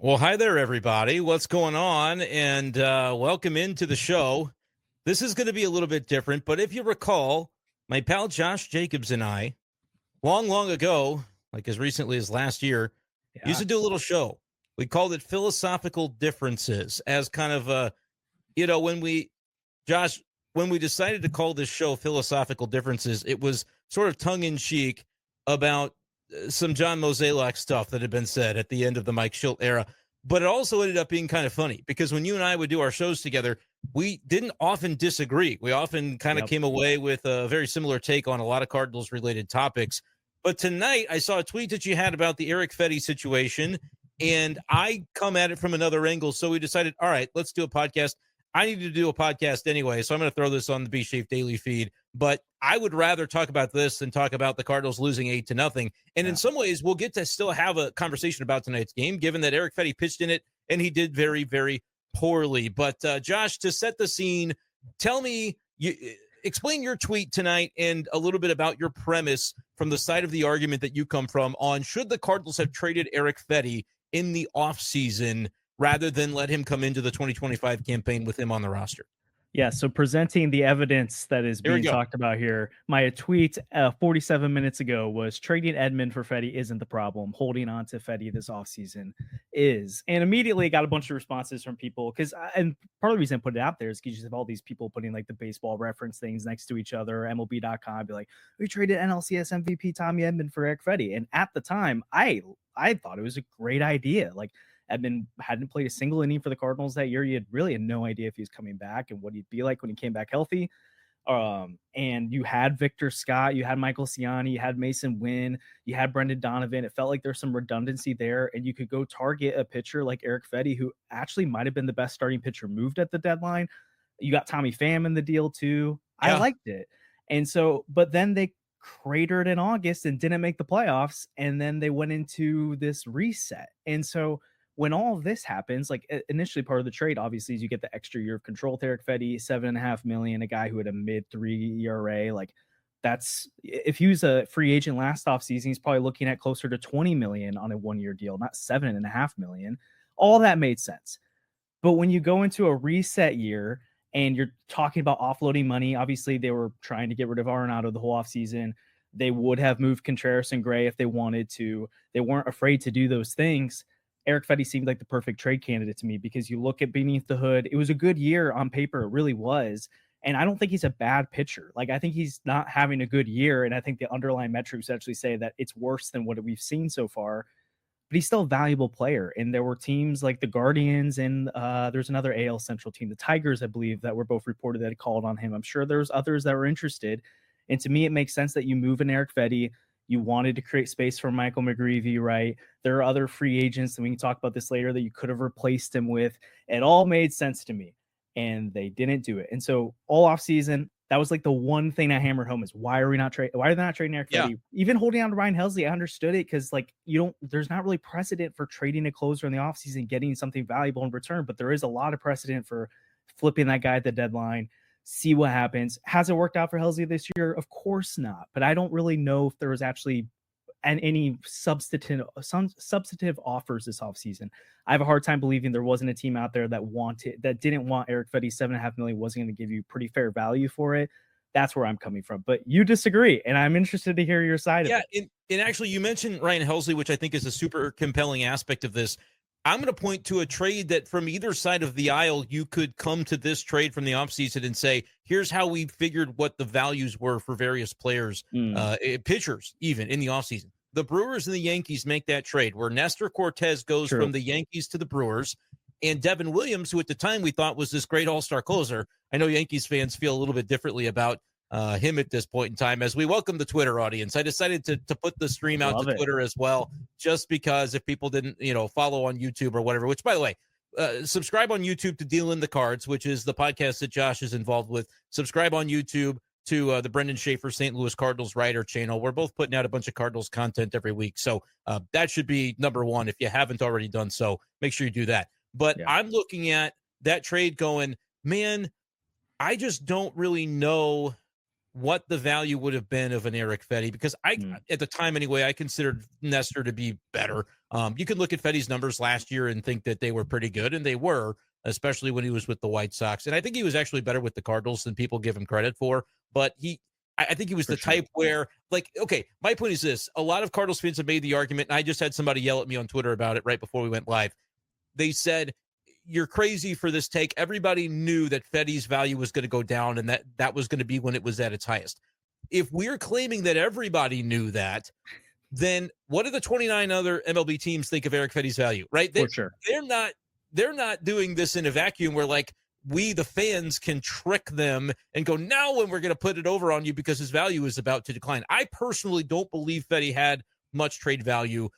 Well, hi there, everybody. What's going on? And welcome into the show. This is going to be a little bit different, but if you recall, my pal Josh Jacobs and I, long ago, like as recently as last year, used Yeah. to do a little show. We called it Philosophical Differences as kind of a, when Josh, when we decided to call this show Philosophical Differences, it was sort of tongue in cheek about some John Mozeliak stuff that had been said at the end of the Mike Schilt era. But it also ended up being kind of funny because when you and I would do our shows together, we didn't often disagree. We often kind of Yep. came away with a very similar take on a lot of Cardinals related topics. But tonight I saw a tweet that you had about the Erick Fedde situation, and I come at it from another angle. So we decided, all right, let's do a podcast. I need to do a podcast anyway, so I'm going to throw this on the B-Schaeff daily feed. But I would rather talk about this than talk about the Cardinals losing 8-0. And in some ways, we'll get to still have a conversation about tonight's game, given that Erick Fedde pitched in it and he did very, very poorly. But Josh, to set the scene, tell me, explain your tweet tonight and a little bit about your premise from the side of the argument that you come from on should the Cardinals have traded Erick Fedde in the offseason rather than let him come into the 2025 campaign with him on the roster. Yeah. So presenting the evidence that is Here we being go. talked about here, my tweet 47 minutes ago was trading Edman for Fedde isn't the problem. Holding on to Fedde this offseason is. And immediately got a bunch of responses from people because, and part of the reason I put it out there is because you just have all these people putting like the baseball reference things next to each other, MLB.com, be like, we traded NLCS MVP Tommy Edman for Erick Fedde. And at the time, I thought it was a great idea. Like, Edman hadn't played a single inning for the Cardinals that year. You really had no idea if he was coming back and what he'd be like when he came back healthy. And you had Victor Scott, you had Michael Ciani, you had Mason Wynn, you had Brendan Donovan. It felt like there's some redundancy there, and you could go target a pitcher like Erick Fedde, who actually might have been the best starting pitcher moved at the deadline. You got Tommy Pham in the deal too. I liked it. And so, but then they cratered in August and didn't make the playoffs, and then they went into this reset. And so when all of this happens, like initially part of the trade, obviously, is you get the extra year of control with Erick Fedde, $7.5 million, a guy who had a mid-3 ERA. Like that's if he was a free agent last offseason, he's probably looking at closer to 20 million on a 1-year deal, not 7.5 million. All that made sense. But when you go into a reset year and you're talking about offloading money, obviously they were trying to get rid of Arenado the whole offseason. They would have moved Contreras and Gray if they wanted to. They weren't afraid to do those things. Erick Fedde seemed like the perfect trade candidate to me because you look at beneath the hood, it was a good year on paper. It really was. And I don't think he's a bad pitcher. Like, I think he's not having a good year. And I think the underlying metrics actually say that it's worse than what we've seen so far. But he's still a valuable player. And there were teams like the Guardians and there's another AL Central team, the Tigers, I believe, that were both reported that had called on him. I'm sure there's others that were interested. And to me, it makes sense that you move in Erick Fedde. You wanted to create space for Michael McGreevy, right? There are other free agents, and we can talk about this later, that you could have replaced him with. It all made sense to me, and they didn't do it. And so all offseason, that was like the one thing I hammered home is why are they not trading Erick Fedde? Even holding on to Ryan Helsley, I understood it because like there's not really precedent for trading a closer in the offseason, getting something valuable in return, but there is a lot of precedent for flipping that guy at the deadline. See what happens. Has it worked out for Helsley this year? Of course not. But I don't really know if there was actually any substantive offers this offseason. I have a hard time believing there wasn't a team out there that didn't want Erick Fedde. $7.5 million wasn't going to give you pretty fair value for it. That's where I'm coming from. But you disagree, and I'm interested to hear your side of it. Yeah, and actually, you mentioned Ryan Helsley, which I think is a super compelling aspect of this. I'm going to point to a trade that from either side of the aisle, you could come to this trade from the offseason and say, here's how we figured what the values were for various players, pitchers, even in the offseason. The Brewers and the Yankees make that trade where Nestor Cortez goes from the Yankees to the Brewers, and Devin Williams, who at the time we thought was this great all-star closer. I know Yankees fans feel a little bit differently about him at this point in time. As we welcome the Twitter audience, I decided to put the stream out to Twitter as well, just because if people didn't, follow on YouTube or whatever, which by the way, subscribe on YouTube to Deal in the Cards, which is the podcast that Josh is involved with. Subscribe on YouTube to the Brenden Schaeffer St. Louis Cardinals writer channel. We're both putting out a bunch of Cardinals content every week. So that should be number one. If you haven't already done so, make sure you do that. But I'm looking at that trade going, man, I just don't really know what the value would have been of an Erick Fedde, because at the time anyway, I considered Nestor to be better. You can look at Fedde's numbers last year and think that they were pretty good, and they were, especially when he was with the White Sox. And I think he was actually better with the Cardinals than people give him credit for. But I think he was For the sure. type where, like, okay, my point is this. A lot of Cardinals fans have made the argument, and I just had somebody yell at me on Twitter about it right before we went live. They said, you're crazy for this take. Everybody knew that Fedde's value was going to go down, and that was going to be when it was at its highest. If we're claiming that everybody knew that, then what do the 29 other MLB teams think of Erick Fedde's value, right? For sure. They're not doing this in a vacuum where, like, we, the fans, can trick them and go, now when we're going to put it over on you because his value is about to decline. I personally don't believe Fedde had much trade value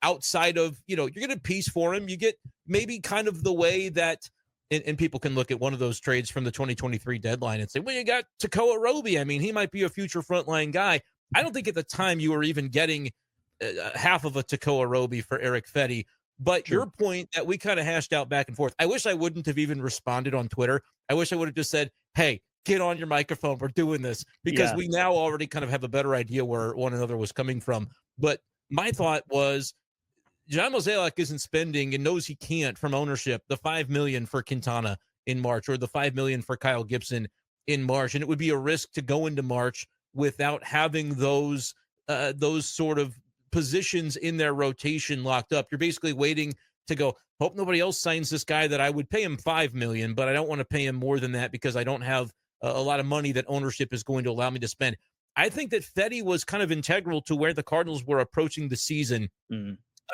outside of, you're going to piece for him. You get maybe kind of the way that, and people can look at one of those trades from the 2023 deadline and say, well, you got Tekoa Roby. I mean, he might be a future frontline guy. I don't think at the time you were even getting half of a Tekoa Roby for Erick Fedde. But True. Your point that we kind of hashed out back and forth, I wish I wouldn't have even responded on Twitter. I wish I would have just said, hey, get on your microphone. We're doing this, because we now already kind of have a better idea where one another was coming from. But my thought was, John Mozeliak isn't spending, and knows he can't from ownership, the $5 million for Quintana in March or the $5 million for Kyle Gibson in March. And it would be a risk to go into March without having those sort of positions in their rotation locked up. You're basically waiting to go, hope nobody else signs this guy that I would pay him $5 million, but I don't want to pay him more than that because I don't have a lot of money that ownership is going to allow me to spend. I think that Fedde was kind of integral to where the Cardinals were approaching the season.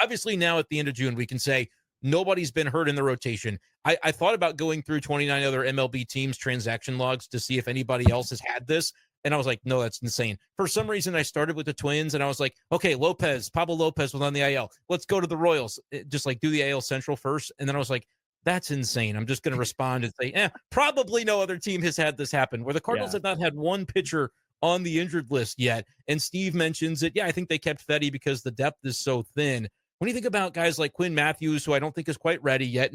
Obviously, now at the end of June, we can say nobody's been hurt in the rotation. I thought about going through 29 other MLB teams' transaction logs to see if anybody else has had this. And I was like, no, that's insane. For some reason, I started with the Twins, and I was like, okay, Pablo Lopez was on the IL. Let's go to the Royals. Just like do the AL Central first. And then I was like, that's insane. I'm just going to respond and say, probably no other team has had this happen, where the Cardinals have not had one pitcher on the injured list yet. And Steve mentions it. Yeah, I think they kept Fedde because the depth is so thin. When you think about guys like Quinn Matthews, who I don't think is quite ready yet,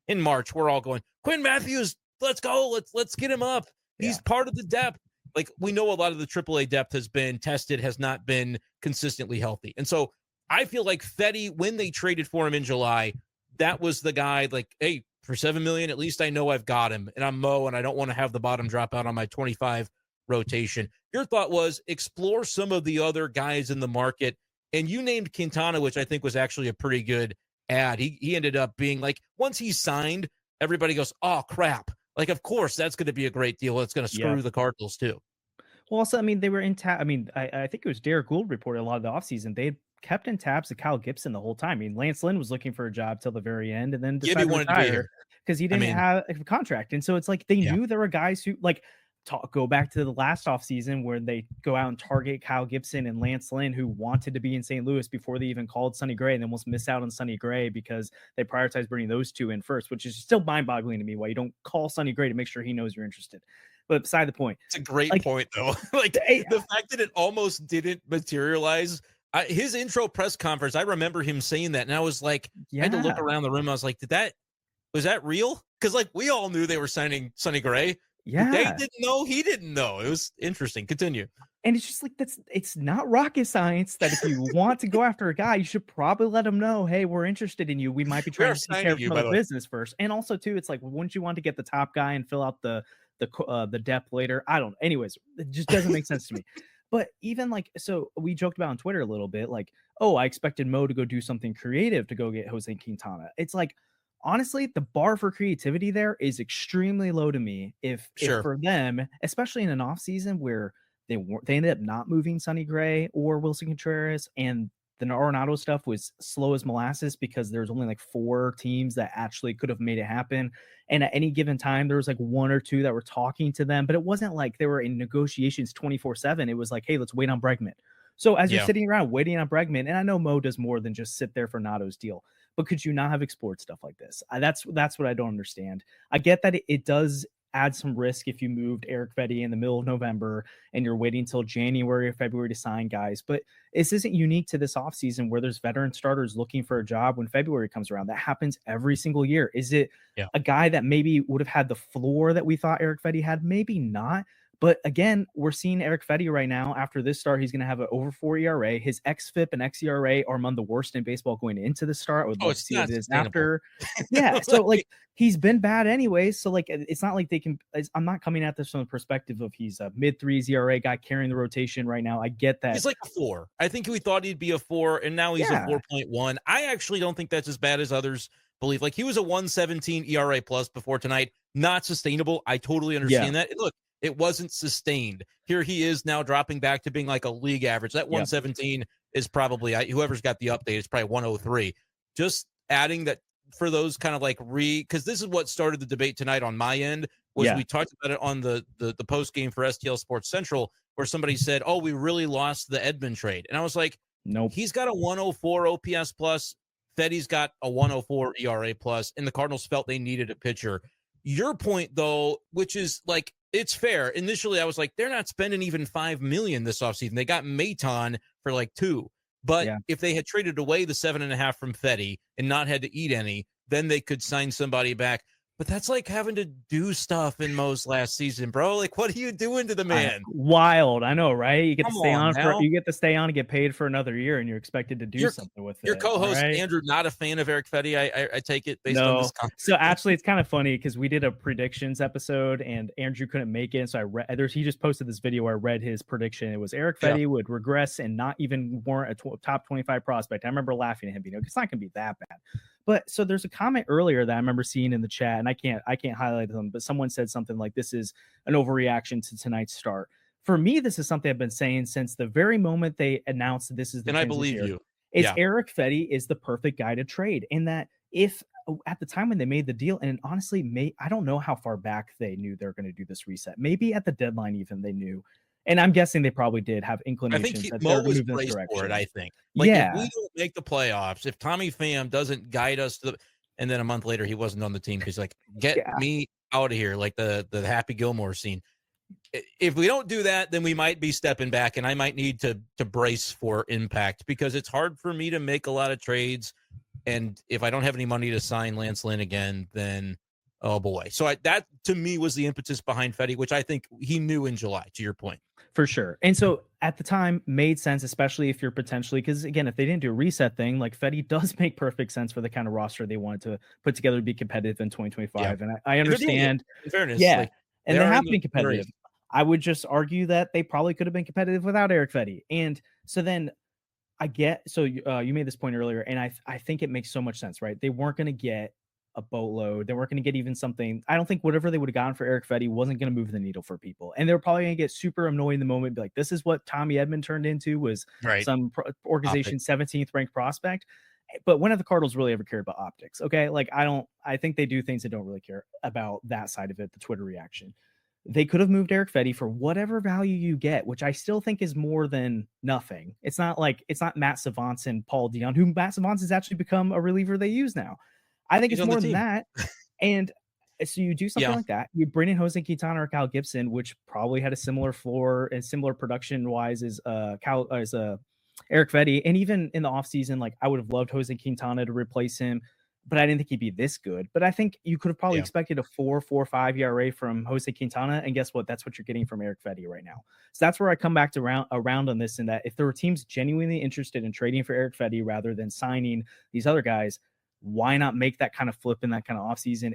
in March, we're all going, Quinn Matthews, let's go. Let's get him up. He's part of the depth. Like, we know a lot of the AAA depth has been tested, has not been consistently healthy. And so I feel like Fedde, when they traded for him in July, that was the guy, like, hey, for $7 million, at least I know I've got him, and I'm Mo, and I don't want to have the bottom drop out on my 25 rotation. Your thought was explore some of the other guys in the market. And you named Quintana, which I think was actually a pretty good ad. He ended up being like, once he signed, everybody goes, oh, crap. Like, of course, that's going to be a great deal. It's going to screw the Cardinals, too. Well, also, I mean, they were in I mean, I think it was Derek Gould reported a lot of the offseason. They had kept in tabs of Kyle Gibson the whole time. I mean, Lance Lynn was looking for a job till the very end and then decided to retire because he didn't have a contract. And so it's like they knew there were guys who, like, go back to the last offseason where they go out and target Kyle Gibson and Lance Lynn, who wanted to be in St. Louis before they even called Sonny Gray, and then almost miss out on Sonny Gray because they prioritized bringing those two in first, which is still mind-boggling to me why you don't call Sonny Gray to make sure he knows you're interested. But beside the point. It's a great point, though. Like, the fact that it almost didn't materialize. His intro press conference, I remember him saying that, and I was like, I had to look around the room. I was like, was that real? Because, like, we all knew they were signing Sonny Gray. Yeah. They didn't know. He didn't know. It was interesting. Continue. And it's just like, it's not rocket science that if you want to go after a guy, you should probably let him know, hey, we're interested in you. We might be trying to take care of some of the business first. And also, too, it's like, wouldn't you want to get the top guy and fill out the depth later? I don't know. Anyways, it just doesn't make sense to me. But even like, so we joked about on Twitter a little bit, like, oh, I expected Mo to go do something creative to go get Jose Quintana. It's like, honestly, the bar for creativity there is extremely low to me. If for them, especially in an off season where they ended up not moving Sonny Gray or Wilson Contreras, and the Arenado stuff was slow as molasses because there's only like 4 teams that actually could have made it happen. And at any given time, there was like 1 or 2 that were talking to them, but it wasn't like they were in negotiations 24/7. It was like, hey, let's wait on Bregman. So as you're sitting around waiting on Bregman, and I know Mo does more than just sit there for Nato's deal, but could you not have explored stuff like this? That's what I don't understand. I get that it does add some risk if you moved Erick Fedde in the middle of November and you're waiting until January or February to sign guys, but this isn't unique to this offseason where there's veteran starters looking for a job when February comes around. That happens every single year. Is it a guy that maybe would have had the floor that we thought Erick Fedde had? Maybe not. But again, we're seeing Erick Fedde right now. After this start, he's going to have an over 4 ERA. His xFIP and xERA are among the worst in baseball going into the start. I would love to see what it is after. Yeah. So like he's been bad anyway. So like it's not like they can. I'm not coming at this from the perspective of he's a mid-3s ERA guy carrying the rotation right now. I get that. He's like a 4. I think we thought he'd be a 4, and now he's a 4.1. I actually don't think that's as bad as others believe. Like he was a 1.17 ERA plus before tonight. Not sustainable. I totally understand that. Look, it wasn't sustained. Here he is now dropping back to being like a league average. That 117 is probably, whoever's got the update, it's probably 103. Just adding that for those kind of like because this is what started the debate tonight on my end, was we talked about it on the post game for STL Sports Central, where somebody said, oh, we really lost the Edman trade. And I was like, nope. He's got a 104 OPS plus. Fedde's got a 104 ERA plus, and the Cardinals felt they needed a pitcher. Your point, though, which is like, it's fair. Initially, I was like, they're not spending even $5 million this offseason. They got Maton for like $2 million. But if they had traded away the 7.5 from Fedde and not had to eat any, then they could sign somebody back. But that's like having to do stuff in Mo's last season, bro. Like, what are you doing to the man? Wild, I know, right? You get to stay on and get paid for another year, and you're expected to do something with it. Your co-host Andrew, not a fan of Erick Fedde. I take it based on this conversation. So actually, it's kind of funny because we did a predictions episode, and Andrew couldn't make it. So he just posted this video where I read his prediction. It was Erick Fedde would regress and not even warrant a top 25 prospect. I remember laughing at him, it's not going to be that bad. But so there's a comment earlier that I remember seeing in the chat, and I can't highlight them, but someone said something like, this is an overreaction to tonight's start. For me, this is something I've been saying since the very moment they announced that this is the and I believe you. It's Erick Fedde is the perfect guy to trade. In that, if at the time when they made the deal, and honestly, I don't know how far back they knew they were going to do this reset. Maybe at the deadline even they knew. And I'm guessing they probably did have inclinations. I think Mo was braced for it, I think. Like, if we don't make the playoffs, if Tommy Pham doesn't guide us to and then a month later he wasn't on the team because like, get me out of here, like the Happy Gilmore scene. If we don't do that, then we might be stepping back, and I might need to brace for impact, because it's hard for me to make a lot of trades. And if I don't have any money to sign Lance Lynn again, then oh boy. So that to me was the impetus behind Fedde, which I think he knew in July, to your point. For sure. And so at the time made sense, especially if you're potentially, because again, if they didn't do a reset thing, like Fedde does make perfect sense for the kind of roster they wanted to put together to be competitive in 2025. And I understand. In fairness, and they have been competitive. I would just argue that they probably could have been competitive without Erick Fedde. And so then you made this point earlier, and I think it makes so much sense, right? They weren't going to get a boatload. They weren't going to get even something. I don't think whatever they would have gotten for Erick Fedde wasn't going to move the needle for people. And they're probably going to get super annoyed in the moment. Be like, this is what Tommy Edman turned into, was some organization 17th ranked prospect. But when have the Cardinals really ever cared about optics? Okay. Like I think they do things that don't really care about that side of it, the Twitter reaction. They could have moved Erick Fedde for whatever value you get, which I still think is more than nothing. It's not Matt Savance and Paul Dion, who Matt Savance has actually become a reliever they use now. I think it's more than that. And so you do something like that. You bring in Jose Quintana or Cal Gibson, which probably had a similar floor and similar production wise as Erick Fedde. And even in the offseason, like I would have loved Jose Quintana to replace him, but I didn't think he'd be this good. But I think you could have probably expected a 4.45 ERA from Jose Quintana. And guess what? That's what you're getting from Erick Fedde right now. So that's where I come back to around on this, in that if there were teams genuinely interested in trading for Erick Fedde rather than signing these other guys, why not make that kind of flip in that kind of offseason?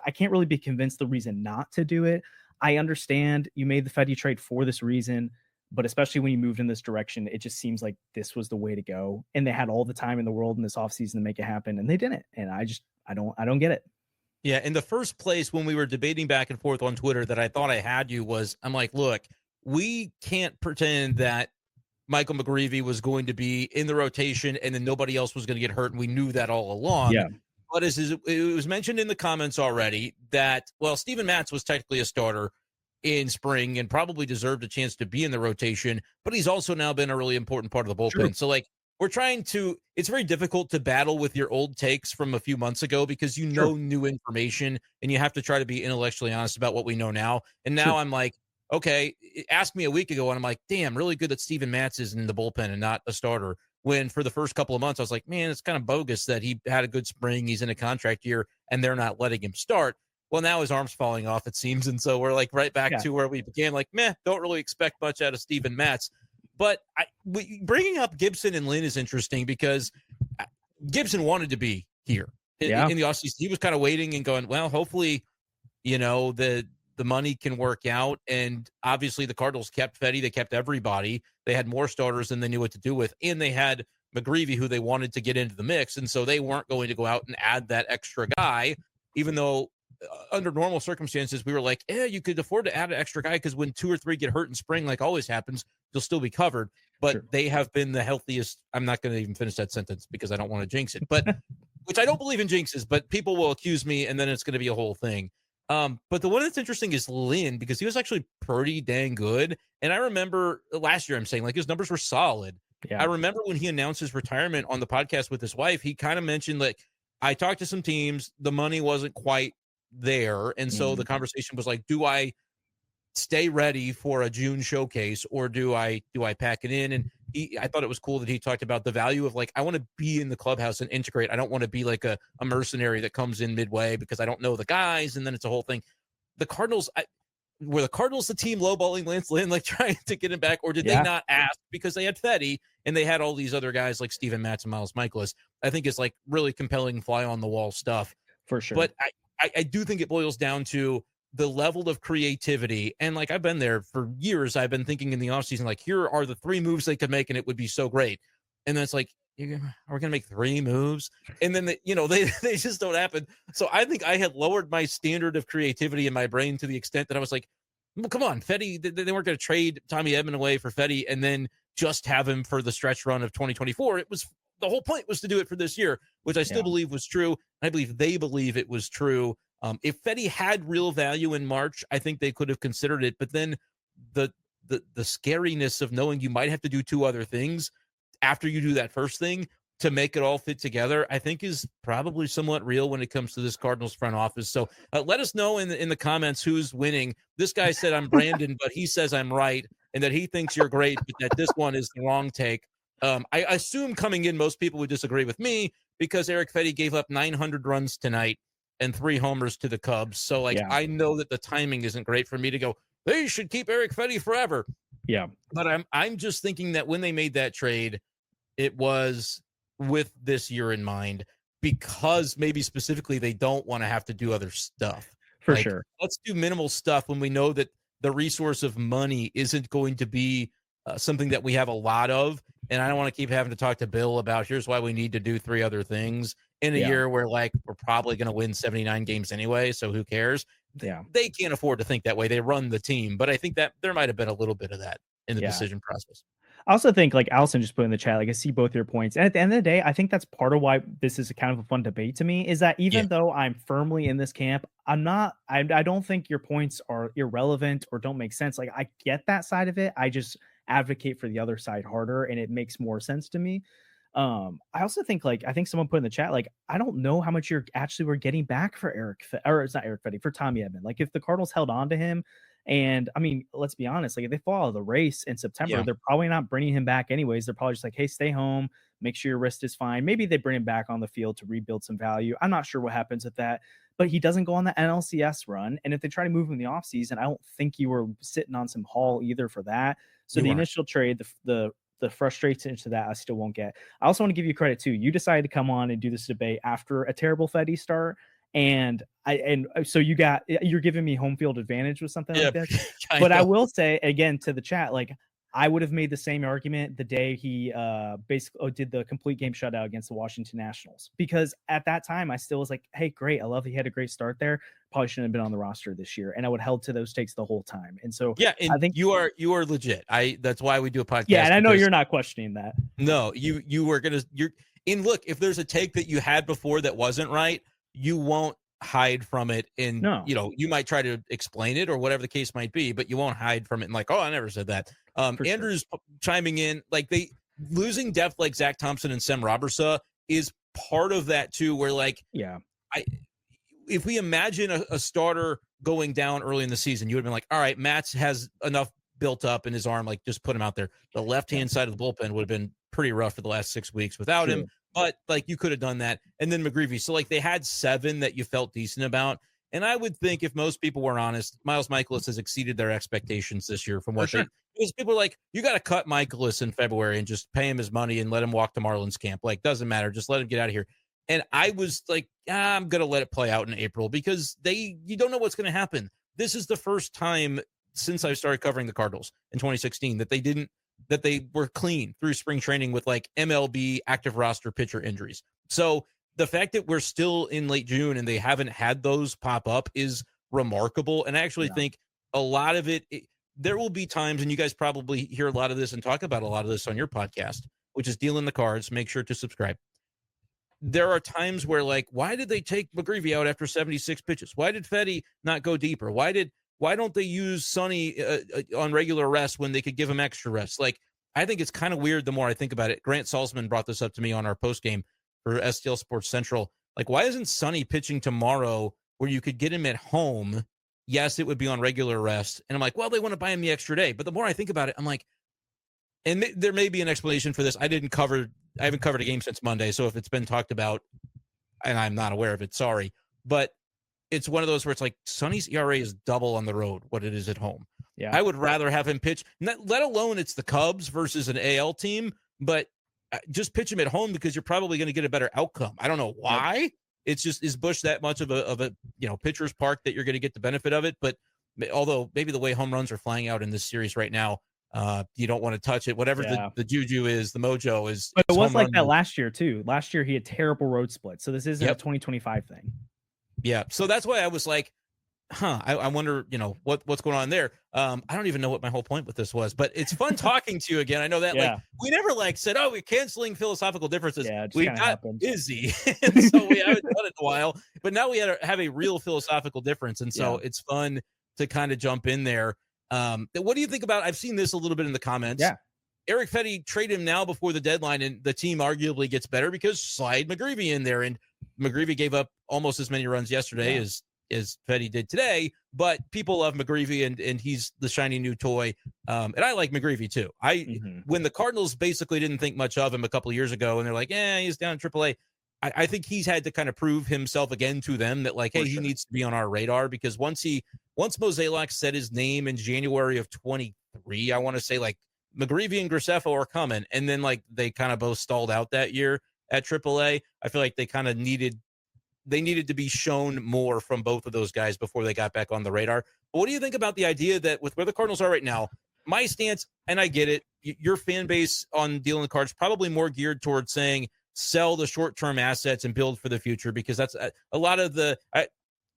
I can't really be convinced the reason not to do it. I understand you made the Fedde trade for this reason, but especially when you moved in this direction, it just seems like this was the way to go. And they had all the time in the world in this offseason to make it happen, and they didn't. And I don't get it. Yeah. In the first place, when we were debating back and forth on Twitter that I thought I had you, I'm like, look, we can't pretend that Michael McGreevy was going to be in the rotation and then nobody else was going to get hurt. And we knew that all along. Yeah. But it was mentioned in the comments already that, well, Steven Matz was technically a starter in spring and probably deserved a chance to be in the rotation, but he's also now been a really important part of the bullpen. True. So like it's very difficult to battle with your old takes from a few months ago, because you know new information and you have to try to be intellectually honest about what we know now. And now I'm like, okay, ask me a week ago and I'm like, damn, really good that Steven Matz is in the bullpen and not a starter. When for the first couple of months, I was like, man, it's kind of bogus that he had a good spring. He's in a contract year and they're not letting him start. Well, now his arm's falling off, it seems. And so we're like right back to where we began, like, don't really expect much out of Steven Matz. But bringing up Gibson and Lynn is interesting because Gibson wanted to be here in the offseason. He was kind of waiting and going, well, hopefully, the money can work out. And obviously the Cardinals kept Fedde. They kept everybody. They had more starters than they knew what to do with. And they had McGreevy, who they wanted to get into the mix. And so they weren't going to go out and add that extra guy, even though under normal circumstances, we were like, you could afford to add an extra guy because when 2 or 3 get hurt in spring, like always happens, you'll still be covered. But they have been the healthiest. I'm not going to even finish that sentence because I don't want to jinx it, but which I don't believe in jinxes, but people will accuse me and then it's going to be a whole thing. But the one that's interesting is Lynn, because he was actually pretty dang good. And I remember last year, I'm saying like his numbers were solid. Yeah. I remember when he announced his retirement on the podcast with his wife, he kind of mentioned like, I talked to some teams, the money wasn't quite there. And so the conversation was like, do I stay ready for a June showcase or do I pack it in? And I thought it was cool that he talked about the value of like, I want to be in the clubhouse and integrate. I don't want to be like a mercenary that comes in midway because I don't know the guys. And then it's a whole thing. The Cardinals, were the Cardinals the team lowballing Lance Lynn, like trying to get him back? Or did they not ask because they had Fedde and they had all these other guys like Steven Matz and Miles Michaelis? I think it's like really compelling fly on the wall stuff. For sure. But I do think it boils down to the level of creativity. And like, I've been there for years. I've been thinking in the offseason, like, here are the 3 moves they could make and it would be so great. And then it's like, are we going to make 3 moves? And then, they just don't happen. So I think I had lowered my standard of creativity in my brain to the extent that I was like, well, come on, Fedde, they weren't going to trade Tommy Edman away for Fedde and then just have him for the stretch run of 2024. It was, the whole point was to do it for this year, which I still believe was true. I believe they believe it was true. If Fedde had real value in March, I think they could have considered it. But then the scariness of knowing you might have to do 2 other things after you do that first thing to make it all fit together, I think is probably somewhat real when it comes to this Cardinals front office. So let us know in the comments who's winning. This guy said I'm Brenden, but he says I'm right and that he thinks you're great, but that this one is the wrong take. I assume coming in, most people would disagree with me because Erick Fedde gave up 900 runs tonight and 3 homers to the Cubs. So I know that the timing isn't great for me to go, they should keep Erick Fedde forever. Yeah. But I'm just thinking that when they made that trade, it was with this year in mind, because maybe specifically they don't want to have to do other stuff. For sure. Let's do minimal stuff when we know that the resource of money isn't going to be something that we have a lot of. And I don't want to keep having to talk to Bill about here's why we need to do 3 other things in a year where like we're probably going to win 79 games anyway. So who cares? Yeah. They can't afford to think that way. They run the team. But I think that there might have been a little bit of that in the decision process. I also think, like Allison just put in the chat, like I see both your points. And at the end of the day, I think that's part of why this is a kind of a fun debate to me, is that even though I'm firmly in this camp, I don't think your points are irrelevant or don't make sense. Like I get that side of it. I just advocate for the other side harder and it makes more sense to me. I also think, like, I think someone put in the chat, like, I don't know how much you're actually were getting back for it's not Erick Fedde, for Tommy Edman. Like if the Cardinals held on to him, and I mean, let's be honest, like if they fall out of the race in September, they're probably not bringing him back anyways. They're probably just like, hey, stay home, make sure your wrist is fine. Maybe they bring him back on the field to rebuild some value. I'm not sure what happens with that, but he doesn't go on the NLCS run. And if they try to move him in the offseason, I don't think you were sitting on some haul either for that. So the initial trade, the frustration to that, I still won't get. I also want to give you credit too. You decided to come on and do this debate after a terrible Fedde start. So you're giving me home field advantage with something like this. But I will say again to the chat, like I would have made the same argument the day he basically did the complete game shutout against the Washington Nationals, because at that time I still was like, hey, great, I love he had a great start there. Probably shouldn't have been on the roster this year, and I would have held to those takes the whole time. And so and I think you are legit. That's why we do a podcast. Yeah, and I know you're not questioning that. No, look, if there's a take that you had before that wasn't right, you won't hide from it. And you might try to explain it or whatever the case might be, but you won't hide from it and like, oh, I never said that. Andrew's chiming in, like they losing depth like Zach Thompson and Sem Robertsa is part of that too, where like if we imagine a starter going down early in the season, you would have been like, all right, Matz has enough built up in his arm, like just put him out there. The left-hand side of the bullpen would have been pretty rough for the last 6 weeks without him, but like you could have done that. And then McGreevy. So like they had 7 that you felt decent about. And I would think if most people were honest, Miles Michaelis has exceeded their expectations this year from what they, because people are like, you got to cut Michaelis in February and just pay him his money and let him walk to Marlins camp. Like, doesn't matter. Just let him get out of here. And I was like, I'm going to let it play out in April because you don't know what's going to happen. This is the first time since I started covering the Cardinals in 2016 that they were clean through spring training with like MLB active roster pitcher injuries. So the fact that we're still in late June and they haven't had those pop up is remarkable. And I actually think a lot of it, there will be times, and you guys probably hear a lot of this and talk about a lot of this on your podcast, which is Dealing the Cards. Make sure to subscribe. There are times where, like, why did they take McGreevy out after 76 pitches? Why did Fedde not go deeper? Why don't they use Sonny on regular rest when they could give him extra rest? Like, I think it's kind of weird the more I think about it. Grant Salzman brought this up to me on our postgame for STL Sports Central. Like, why isn't Sonny pitching tomorrow where you could get him at home? Yes, it would be on regular rest. And I'm like, well, they want to buy him the extra day. But the more I think about it, I'm like, and there may be an explanation for this. I haven't covered a game since Monday. So if it's been talked about and I'm not aware of it, sorry. But it's one of those where it's like Sonny's ERA is double on the road what it is at home. Yeah, I would rather have him pitch, let alone it's the Cubs versus an AL team, but just pitch him at home because you're probably going to get a better outcome. I don't know why. Yep. It's just, is Busch that much of a pitcher's park that you're going to get the benefit of it? But although maybe the way home runs are flying out in this series right now, you don't want to touch it. Whatever the juju is, the mojo is. But it was like that last year too. Last year he had terrible road splits. So this isn't a 2025 thing. Yeah. So that's why I was like, I wonder, what's going on there. I don't even know what my whole point with this was, but it's fun talking to you again. I know that like we never said, oh, we're canceling philosophical differences. Yeah, we got busy. And so we haven't done it in a while, but now we have a real philosophical difference. And so it's fun to kind of jump in there. What do you think about, I've seen this a little bit in the comments. Yeah. Erick Fedde, trade him now before the deadline, and the team arguably gets better because slide McGreevy in there. And McGreevy gave up almost as many runs yesterday as Fedde did today, but people love McGreevy and he's the shiny new toy. And I like McGreevy too. When the Cardinals basically didn't think much of him a couple of years ago and they're like, he's down in AAA. I think he's had to kind of prove himself again to them that like, hey, he needs to be on our radar, because once Mozeliak said his name in January of 23, I want to say like McGreevy and Graceffo are coming. And then like they kind of both stalled out that year at AAA. I feel like they kind of needed to be shown more from both of those guys before they got back on the radar. But what do you think about the idea that with where the Cardinals are right now, my stance, and I get it, your fan base on Dealing the Cards probably more geared towards saying sell the short-term assets and build for the future, because that's a lot of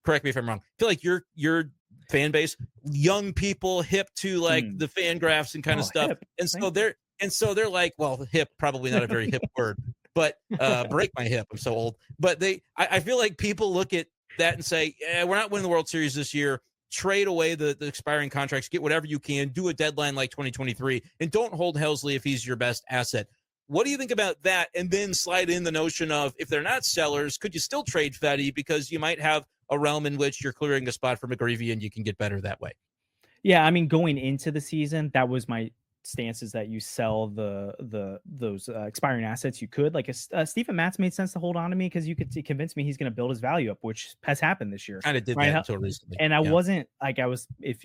correct me if I'm wrong. I feel like your fan base, young people hip to like the fan graphs and kind of stuff. Hip. And so they're like, well, hip, probably not a very hip word, but break my hip. I'm so old. But I feel like people look at that and say, we're not winning the World Series this year. Trade away the expiring contracts, get whatever you can, do a deadline like 2023, and don't hold Helsley if he's your best asset. What do you think about that? And then slide in the notion of, if they're not sellers, could you still trade Fedde, because you might have a realm in which you're clearing a spot for McGreevy and you can get better that way? Yeah, I mean, going into the season, that was my stance, is that you sell those expiring assets. You could, like Stephen Matz made sense to hold on to me because you could convince me he's going to build his value up, which has happened this year. Kind of did that until recently. And I wasn't like, if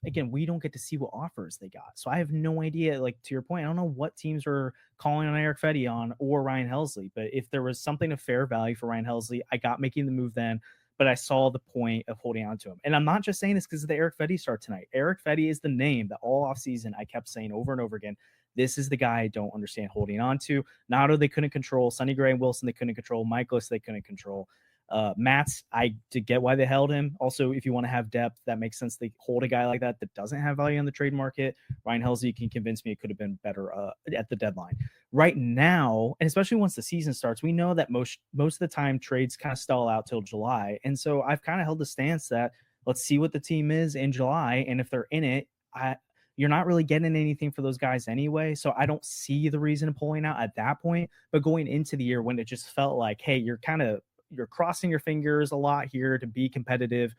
again, we don't get to see what offers they got. So I have no idea, like to your point, I don't know what teams are calling on Erick Fedde on or Ryan Helsley, but if there was something of fair value for Ryan Helsley, I got making the move then. But I saw the point of holding on to him. And I'm not just saying this because of the Erick Fedde start tonight. Erick Fedde is the name that all offseason I kept saying over and over again. This is the guy I don't understand holding on to. Nato, they couldn't control. Sonny Gray and Wilson, they couldn't control. Michaelis, they couldn't control. Matz, I did get why they held him. Also, if you want to have depth, that makes sense. They hold a guy like that doesn't have value on the trade market. Ryan Helsley can convince me it could have been better at the deadline. Right now, and especially once the season starts, we know that most of the time trades kind of stall out till July. And so I've kind of held the stance that let's see what the team is in July. And if they're in it, you're not really getting anything for those guys anyway. So I don't see the reason of pulling out at that point. But going into the year when it just felt like, hey, you're crossing your fingers a lot here to be competitive.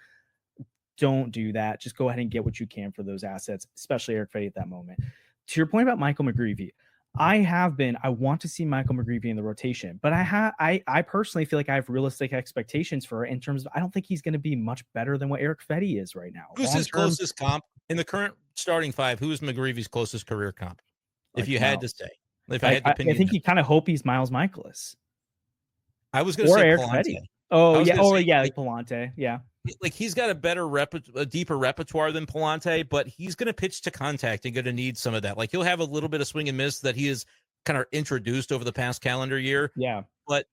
Don't do that. Just go ahead and get what you can for those assets, especially Erick Fedde at that moment. To your point about Michael McGreevy, I want to see Michael McGreevy in the rotation, but I personally feel like I have realistic expectations for it in terms of I don't think he's going to be much better than what Erick Fedde is right now. Who's Long his term, closest comp in the current starting five? Who is McGreevy's closest career comp? If like you had to Miles, say, if I had to pin I you think down, you kind of hope he's Miles Michaelis I was going to or say Erick Palante. Fedde. Oh I was yeah, going to say like Palante, yeah. like he's got a better a deeper repertoire than Palante, but he's going to pitch to contact and going to need some of that. Like he'll have a little bit of swing and miss that he has kind of introduced over the past calendar year. Yeah. But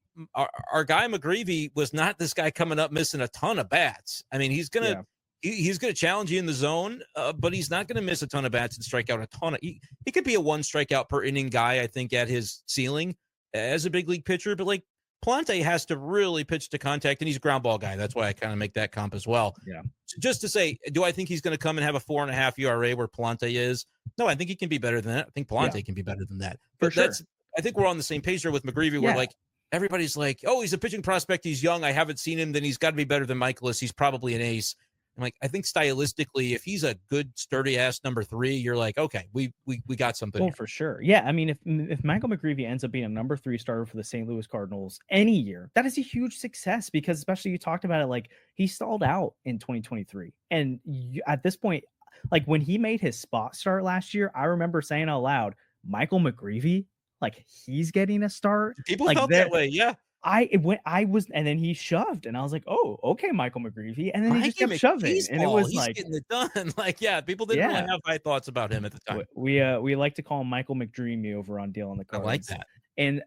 our guy McGreevy was not this guy coming up missing a ton of bats. I mean, he's gonna he's gonna challenge you in the zone, but he's not gonna miss a ton of bats and strike out a ton of. He could be a 1 strikeout per inning guy, I think, at his ceiling as a big league pitcher. But like Palante has to really pitch to contact, and he's a ground ball guy. That's why I kind of make that comp as well. Yeah. So just to say, do I think he's going to come and have a 4.5 ERA where Palante is? No, I think he can be better than that. I think Palante can be better than that. But that's, I think we're on the same page there with McGreevy, where like everybody's like, oh, he's a pitching prospect. He's young. I haven't seen him. Then he's got to be better than Michaelis. He's probably an ace. I'm like, I think stylistically, if he's a good, sturdy ass number 3, you're like, okay, we got something. Well, for sure. Yeah. I mean, if Michael McGreevy ends up being a number 3 starter for the St. Louis Cardinals any year, that is a huge success because especially you talked about it, like he stalled out in 2023. And at this point, like when he made his spot start last year, I remember saying out loud, Michael McGreevy, like he's getting a start. People like felt that way. Yeah. And then he shoved, and I was like, "Oh, okay, Michael McGreevy," and then he just kept shoving, and it was he's like getting it done. Like, yeah, people didn't really have high thoughts about him at the time. We like to call him Michael McDreamy over on Deal on the Cards. I like that.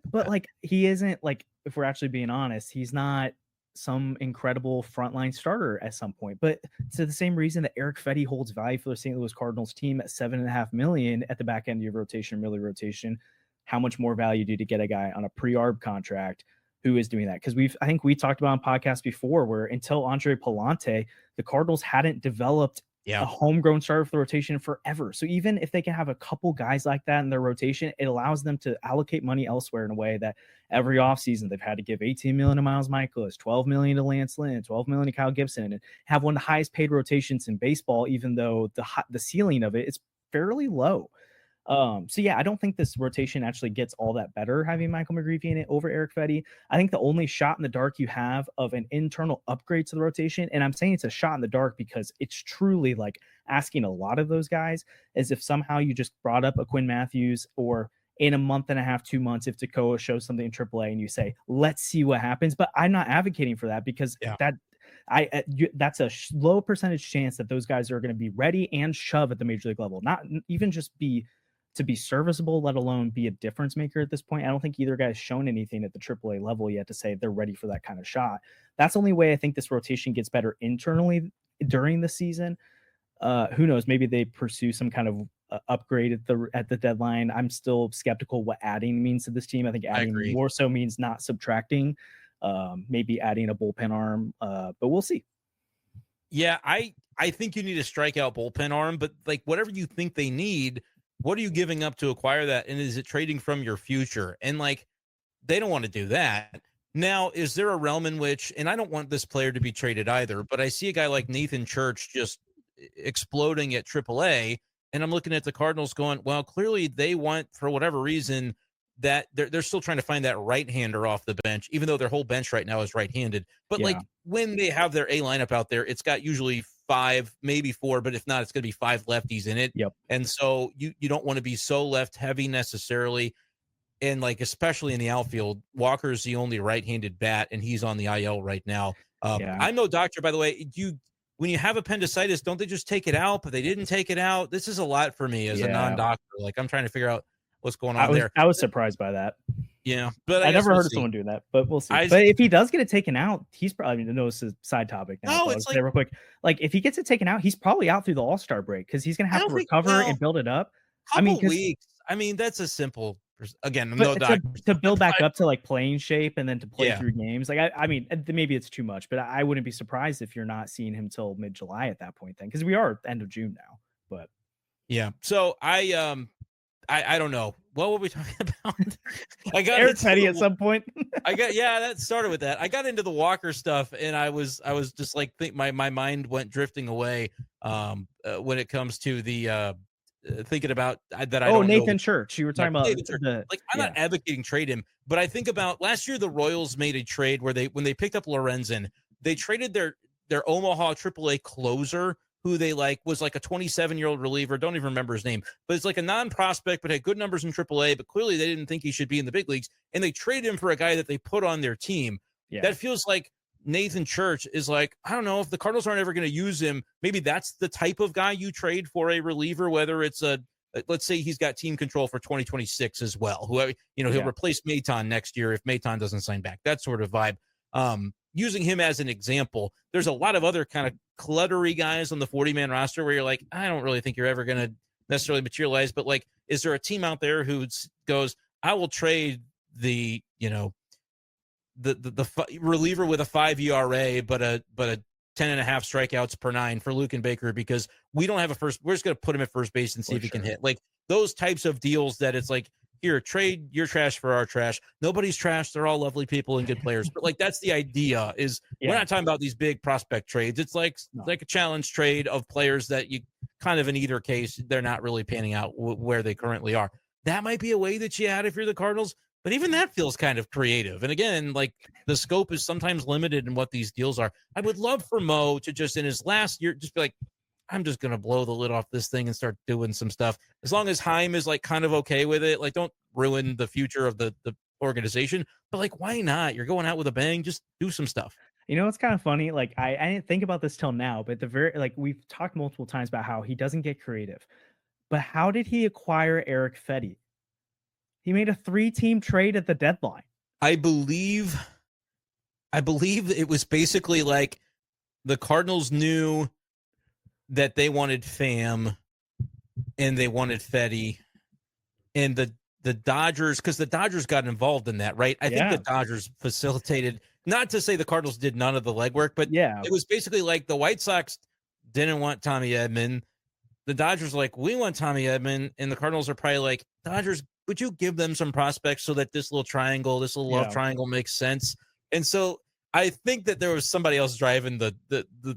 But like he isn't like, if we're actually being honest, he's not some incredible frontline starter at some point. But to the same reason that Erick Fedde holds value for the St. Louis Cardinals team at $7.5 million at the back end of your rotation, rotation, how much more value do you get a guy on a pre-arb contract who is doing that? Because I think we talked about on podcasts before where until Andre Palante, the Cardinals hadn't developed a homegrown starter for the rotation forever. So even if they can have a couple guys like that in their rotation, it allows them to allocate money elsewhere in a way that every offseason they've had to give $18 million to Miles Michaelis, $12 million to Lance Lynn, $12 million to Kyle Gibson, and have one of the highest paid rotations in baseball, even though the ceiling of it is fairly low. So yeah, I don't think this rotation actually gets all that better having Michael McGreevy in it over Erick Fedde. I think the only shot in the dark you have of an internal upgrade to the rotation, and I'm saying it's a shot in the dark because it's truly like asking a lot of those guys, is if somehow you just brought up a Quinn Matthews, or in a month and a half, 2 months, if Tekoa shows something in AAA and you say, let's see what happens. But I'm not advocating for that because that's a low percentage chance that those guys are going to be ready and shove at the major league level, not even just to be serviceable, let alone be a difference maker at this point. I don't think either guy's shown anything at the AAA level yet to say they're ready for that kind of shot. That's the only way I think this rotation gets better internally during the season. Who knows? Maybe they pursue some kind of upgrade at the deadline. I'm still skeptical what adding means to this team. I think adding more so means not subtracting. Maybe adding a bullpen arm, but we'll see. Yeah, I think you need a strikeout bullpen arm, but like whatever you think they need, what are you giving up to acquire that? And is it trading from your future? And like, they don't want to do that. Now, is there a realm in which, and I don't want this player to be traded either, but I see a guy like Nathan Church just exploding at AAA, and I'm looking at the Cardinals going, well, clearly they want, for whatever reason, that they're still trying to find that right-hander off the bench, even though their whole bench right now is right-handed. But like when they have their A lineup out there, it's got usually 5, maybe 4, but if not, it's going to be 5 lefties in it. And so you don't want to be so left heavy necessarily. And like, especially in the outfield, Walker's the only right-handed bat, and he's on the IL right now. I'm no doctor, by the way. When you have appendicitis, don't they just take it out? But they didn't take it out. This is a lot for me as a non-doctor. Like, I'm trying to figure out what's going on there. I was surprised by that. Yeah, but I never heard of someone doing that, but we'll see. But if he does get it taken out, he's probably, it's a side topic now. No, it's like, real quick. Like if he gets it taken out, he's probably out through the All-Star break because he's going to have to recover and build it up. Weeks. I mean, that's a simple, again, no doctor. To build back up to like playing shape and then to play through games. Like, I mean, maybe it's too much, but I wouldn't be surprised if you're not seeing him till mid-July at that point then, because we are end of June now. But yeah, so I don't know. What were we talking about? I got Erick Fedde at some point. That started with that. I got into the Walker stuff, and I was just like, my mind went drifting away when it comes to the thinking about that I Oh, don't know. Nathan Church. You were Yeah, talking about Nathan Church. the Like, I'm not advocating trade him, but I think about last year the Royals made a trade where when they picked up Lorenzen, they traded their Omaha AAA closer, who they was like a 27-year-old reliever. Don't even remember his name, but it's like a non-prospect, but had good numbers in AAA. But clearly they didn't think he should be in the big leagues, and they traded him for a guy that they put on their team. Yeah. That feels like Nathan Church is like, I don't know if the Cardinals aren't ever going to use him. Maybe that's the type of guy you trade for a reliever, whether it's let's say he's got team control for 2026 as well. Who, he'll replace Maton next year if Maton doesn't sign back. That sort of vibe. Using him as an example, there's a lot of other kind of cluttery guys on the 40-man roster where you're like, I don't really think you're ever going to necessarily materialize. But like, is there a team out there who goes, I will trade the reliever with a 5 ERA, but a 10.5 strikeouts per 9 for Luke and Baker, because we don't have a first. We're just going to put him at first base and see if he can hit. Like those types of deals that it's like, here, trade your trash for our trash. Nobody's trash. They're all lovely people and good players. But like, that's the idea is we're not talking about these big prospect trades. It's like a challenge trade of players that you kind of, in either case, they're not really panning out where they currently are. That might be a way that you had if you're the Cardinals. But even that feels kind of creative. And again, like the scope is sometimes limited in what these deals are. I would love for Mo to just in his last year, just be like, I'm just going to blow the lid off this thing and start doing some stuff. As long as Heim is like kind of okay with it, like don't ruin the future of the organization, but like, why not? You're going out with a bang, just do some stuff. You know, it's kind of funny. Like I didn't think about this till now, but we've talked multiple times about how he doesn't get creative, but how did he acquire Erick Fedde? He made a 3-team trade at the deadline. I believe it was basically like the Cardinals knew that they wanted Pham and they wanted Fedde, and the Dodgers, because the Dodgers got involved in that, right? I think the Dodgers facilitated, not to say the Cardinals did none of the legwork, but it was basically like the White Sox didn't want Tommy Edman. The Dodgers were like, we want Tommy Edman, and the Cardinals are probably like, Dodgers, would you give them some prospects so that this little love triangle makes sense? And so I think that there was somebody else driving the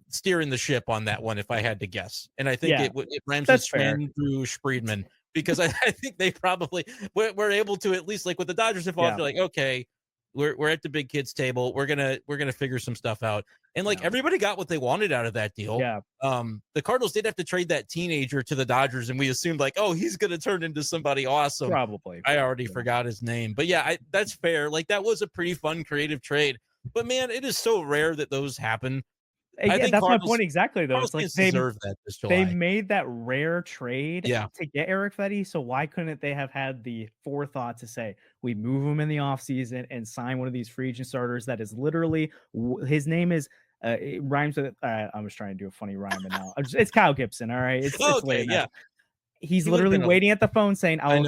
steering the ship on that one, if I had to guess. And I think it rhymes with Sven through Spreedman, because I think they probably were able to, at least like with the Dodgers involved, you're like, okay, we're at the big kids table. We're gonna figure some stuff out. And like everybody got what they wanted out of that deal. Yeah. The Cardinals did have to trade that teenager to the Dodgers, and we assumed like, oh, he's gonna turn into somebody awesome. Probably. I already forgot his name, but that's fair. Like that was a pretty fun, creative trade. But man, it is so rare that those happen. I think that's my point exactly, though. It's like they made that rare trade to get Erick Fedde, so why couldn't they have had the forethought to say, we move him in the offseason and sign one of these free agent starters that is literally, his name is, it rhymes with, I was trying to do a funny rhyme, and now it's Kyle Gibson, all right? It's He's literally waiting at the phone saying, I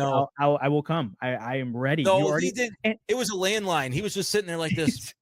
will come. I am ready. No, he did. It was a landline. He was just sitting there like this.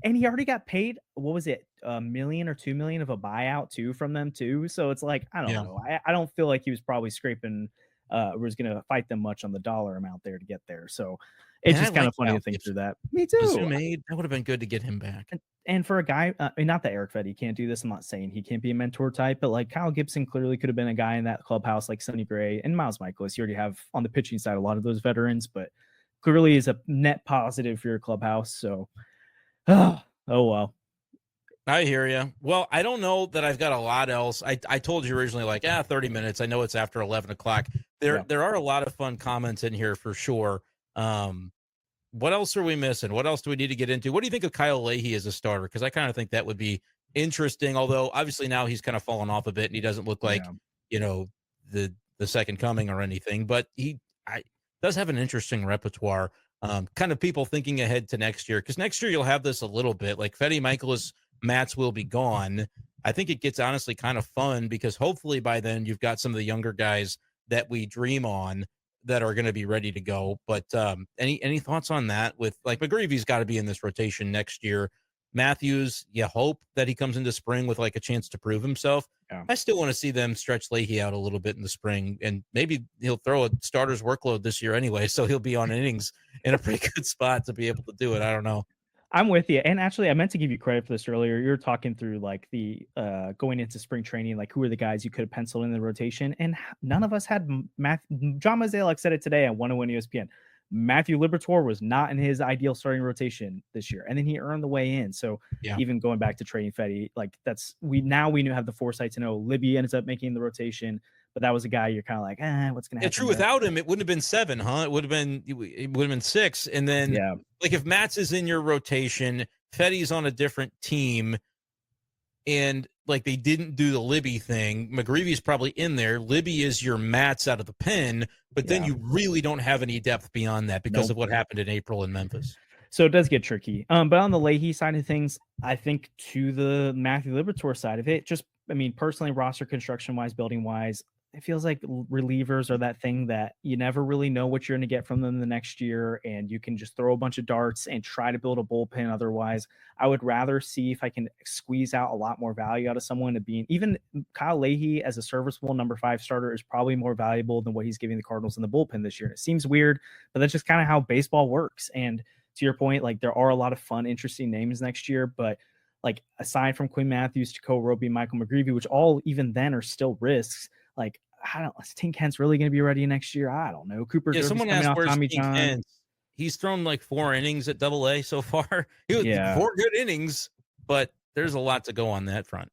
And he already got paid, what was it, $1 million or $2 million of a buyout too from them too. So it's like, I don't know. I don't feel like he was probably scraping, was going to fight them much on the dollar amount there to get there. So it's just kind of funny to think through that. Me too. That would have been good to get him back. And for a guy, not that Erick Fedde can't do this. I'm not saying he can't be a mentor type, but like Kyle Gibson clearly could have been a guy in that clubhouse, like Sonny Gray and Miles Michaelis. You already have on the pitching side a lot of those veterans, but clearly is a net positive for your clubhouse. So, oh well. I hear you. Well, I don't know that I've got a lot else. I told you originally, like, 30 minutes. I know it's after 11 o'clock. There are a lot of fun comments in here for sure. What else are we missing? What else do we need to get into? What do you think of Kyle Leahy as a starter? Because I kind of think that would be interesting, although obviously now he's kind of fallen off a bit and he doesn't look like, the second coming or anything, but he does have an interesting repertoire. Kind of people thinking ahead to next year, because next year you'll have this a little bit like Fedde, Michaelis, Mats will be gone. I think it gets honestly kind of fun because hopefully by then you've got some of the younger guys that we dream on that are going to be ready to go. But any thoughts on that? With like McGreevy's got to be in this rotation next year. Matthews, you hope that he comes into spring with like a chance to prove himself. Yeah. I still want to see them stretch Leahy out a little bit in the spring, and maybe he'll throw a starter's workload this year anyway, so he'll be on innings in a pretty good spot to be able to do it. I don't know. I'm with you. And actually, I meant to give you credit for this earlier. You were talking through like the going into spring training, like who are the guys you could have penciled in the rotation, and none of us had John Mozeliak said it today on 101 ESPN. Matthew Liberatore was not in his ideal starting rotation this year, and then he earned the way in. So Yeah. even going back to trading Fedde, like we knew have the foresight to know Libby ends up making the rotation, but that was a guy you're kind of like, what's gonna happen? True. Without him, it wouldn't have been 7, huh? It would have been 6, and then like if Matz is in your rotation, Fetty's on a different team, and like they didn't do the Libby thing. McGreevy's probably in there. Libby is your Matz out of the pen, but then you really don't have any depth beyond that because of what happened in April in Memphis. So it does get tricky. But on the Leahy side of things, I think to the Matthew Liberatore side of it, just personally, roster construction wise, building wise, it feels like relievers are that thing that you never really know what you're going to get from them the next year, and you can just throw a bunch of darts and try to build a bullpen. Otherwise, I would rather see if I can squeeze out a lot more value out of someone to being even Kyle Leahy as a serviceable number 5 starter is probably more valuable than what he's giving the Cardinals in the bullpen this year. And it seems weird, but that's just kind of how baseball works. And to your point, like there are a lot of fun, interesting names next year, but like aside from Quinn Matthews, Jacob Roby, Michael McGreevy, which all even then are still risks, like I don't. Is Tink Kent's really going to be ready next year? I don't know. Cooper. Yeah, someone asked where's Tommy John. Kent. He's thrown like 4 innings at Double-A so far. He was 4 good innings, but there's a lot to go on that front.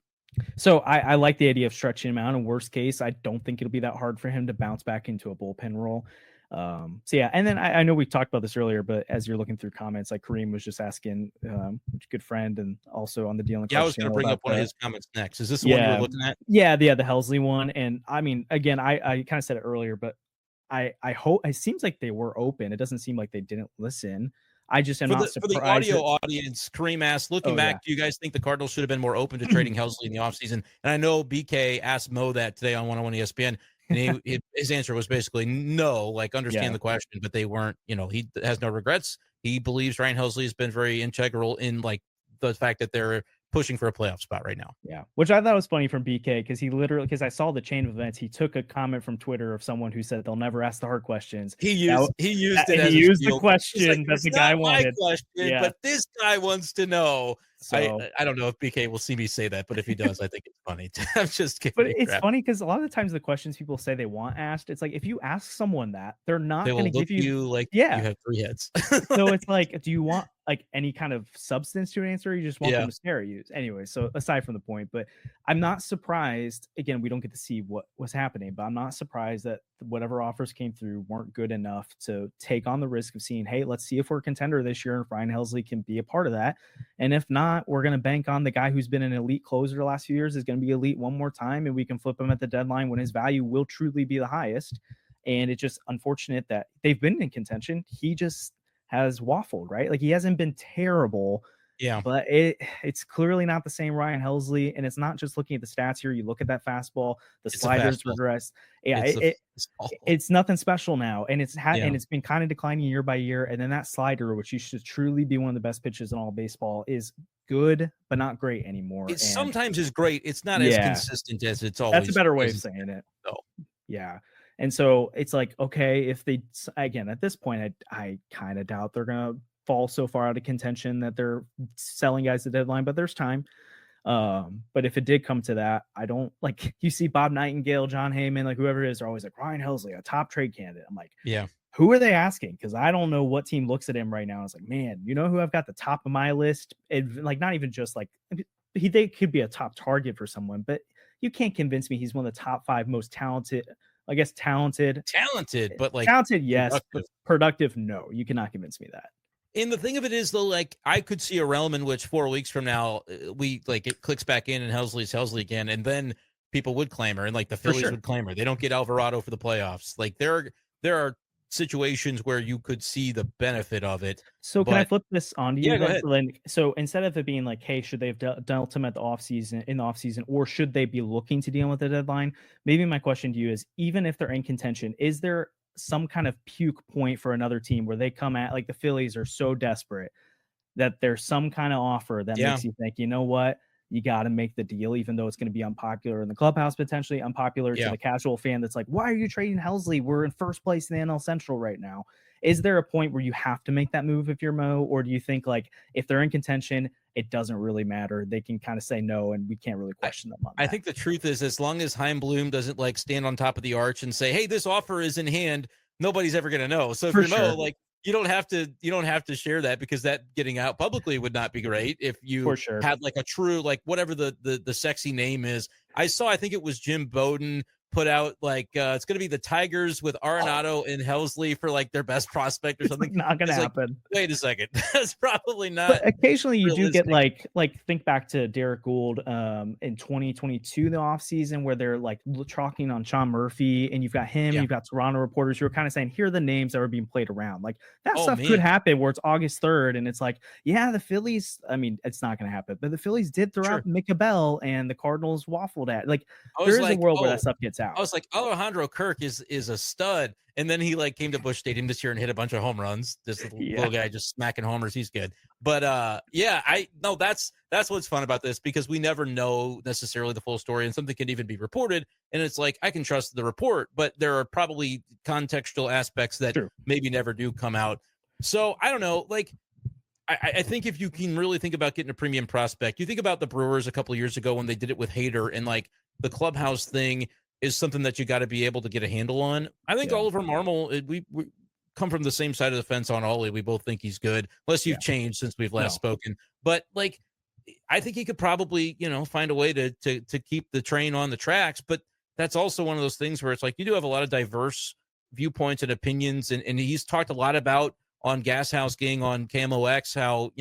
So I like the idea of stretching him out. In worst case, I don't think it'll be that hard for him to bounce back into a bullpen role. So yeah, and then I know we talked about this earlier, but as you're looking through comments, like Kareem was just asking, good friend, and also on the deal. Yeah, I was going to bring up one of his comments next. Is this the one you were looking at? Yeah, the Helsley one. And again, I kind of said it earlier, but I hope it seems like they were open. It doesn't seem like they didn't listen. I just am not surprised. For the audio audience, Kareem asked, looking back, do you guys think the Cardinals should have been more open to trading Helsley in the offseason? And I know BK asked Mo that today on 101 ESPN. And his answer was basically no, like understand the question, but they weren't, he has no regrets. He believes Ryan Helsley has been very integral in like the fact that they're pushing for a playoff spot right now. Yeah, which I thought was funny from BK because I saw the chain of events. He took a comment from Twitter of someone who said they'll never ask the hard questions. He used the question that the guy wanted. But this guy wants to know. So, I don't know if BK will see me say that, but if he does, I think it's funny. I'm just kidding. But it's funny because a lot of the times the questions people say they want asked, it's like if you ask someone that, they're not going to give you like you have 3 heads. So it's like, do you want like any kind of substance to an answer? Or you just want them to stare at you anyway. So aside from the point, but I'm not surprised. Again, we don't get to see what was happening, but I'm not surprised that whatever offers came through weren't good enough to take on the risk of seeing, hey, let's see if we're a contender this year and Ryan Helsley can be a part of that. And if not, we're going to bank on the guy who's been an elite closer the last few years is going to be elite one more time, and we can flip him at the deadline when his value will truly be the highest. And it's just unfortunate that they've been in contention. He just has waffled, right? Like he hasn't been terrible. Yeah, but it's clearly not the same Ryan Helsley, and it's not just looking at the stats here. You look at that fastball, the sliders regress. Yeah, it's nothing special now, and and it's been kind of declining year by year. And then that slider, which you should truly be one of the best pitches in all baseball, is good but not great anymore. It sometimes is great. It's not as consistent as it's always. That's a better way of saying it. So yeah. And so it's like, okay, if they, again, at this point, I kind of doubt they're going to fall so far out of contention that they're selling guys at the deadline, but there's time. But if it did come to that, I don't like, you see Bob Nightingale, John Heyman, like whoever it is, are always like Ryan Helsley, a top trade candidate. I'm like, who are they asking? Because I don't know what team looks at him right now. It's like, man, you know who I've got the top of my list? Like, not even just like they could be a top target for someone, but you can't convince me he's one of the top 5 most talented. I guess talented, but like talented, yes, but productive, no. You cannot convince me that. And the thing of it is, though, like I could see a realm in which 4 weeks from now, we like it clicks back in and Helsley's Helsley again, and then people would claim her, and like the Phillies would claim her. They don't get Alvarado for the playoffs. Like there are situations where you could see the benefit of it. So can I flip this on to you? Yeah, go ahead. So instead of it being like, hey, should they have dealt him at the offseason, or should they be looking to deal with the deadline? Maybe my question to you is, even if they're in contention, is there some kind of puke point for another team where they come at, like the Phillies are so desperate that there's some kind of offer that makes you think, you know what, you got to make the deal, even though it's going to be unpopular in the clubhouse, potentially unpopular to the casual fan that's like, why are you trading Helsley? We're in first place in the NL Central right now. Is there a point where you have to make that move if you're Mo, or do you think like if they're in contention, it doesn't really matter? They can kind of say no, and we can't really question them on that. I think the truth is, as long as Chaim Bloom doesn't like stand on top of the arch and say, "Hey, this offer is in hand," nobody's ever going to know. So if For you're Mo, sure. like you don't have to share that, because that getting out publicly would not be great if you For sure. had like a true, like whatever the sexy name is. I think it was Jim Bowden put out like it's going to be the Tigers with Arenado and Helsley for like their best prospect or something. Not gonna It's like, happen. wait a second, that's probably not. But occasionally you do get realistic. like think back to Derek Gould in 2022, the offseason, where they're like chalking on Sean Murphy, and you've got him, Yeah. you've got Toronto reporters who are kind of saying, here are the names that are being played around. Like that Oh, stuff man. could happen where it's August 3rd, and it's like, yeah, the Phillies, I mean, it's not gonna happen, but the Phillies did throw Sure. out Mick Abel, and the Cardinals waffled at. Like I was there is a like, world where oh, that stuff gets out. I was like, Alejandro Kirk is a stud. And then he like came to Busch Stadium this year and hit a bunch of home runs. This little guy just smacking homers. He's good. But yeah, that's what's fun about this, because we never know necessarily the full story, and something can even be reported. And it's like, I can trust the report, but there are probably contextual aspects that True. maybe never do come out. So I don't know. Like, I think if you can really think about getting a premium prospect, you think about the Brewers a couple of years ago when they did it with Hader, and like the clubhouse thing is something that you got to be able to get a handle on. I think Oliver Marmol, we come from the same side of the fence on Ollie. We both think he's good, unless you've changed since we've last spoken. But like, I think he could probably, find a way to keep the train on the tracks. But that's also one of those things where it's like, you do have a lot of diverse viewpoints and opinions. And he's talked a lot about on Gas House Gang on KMOX, how,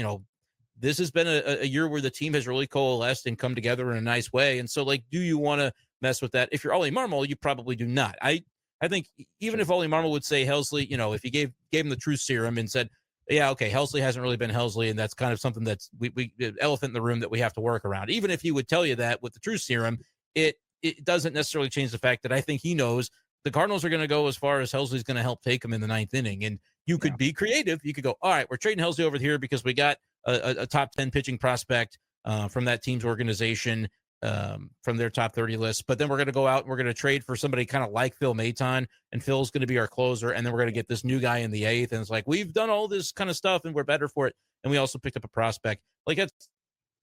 this has been a year where the team has really coalesced and come together in a nice way. And so, like, do you want to mess with that? If you're Ollie Marmol, you probably do not. I think even if Ollie Marmol would say Helsley, if he gave him the truth serum and said, yeah, okay, Helsley hasn't really been Helsley, and that's kind of something that's we elephant in the room that we have to work around. Even if he would tell you that with the truth serum, it doesn't necessarily change the fact that I think he knows the Cardinals are going to go as far as Helsley's going to help take him in the ninth inning. And you could be creative. You could go, all right, we're trading Helsley over here because we got a top 10 pitching prospect from that team's organization, from their top 30 list. But then we're going to go out and we're going to trade for somebody kind of like Phil Maton, and Phil's going to be our closer. And then we're going to get this new guy in the eighth. And it's like, we've done all this kind of stuff and we're better for it. And we also picked up a prospect. Like, it's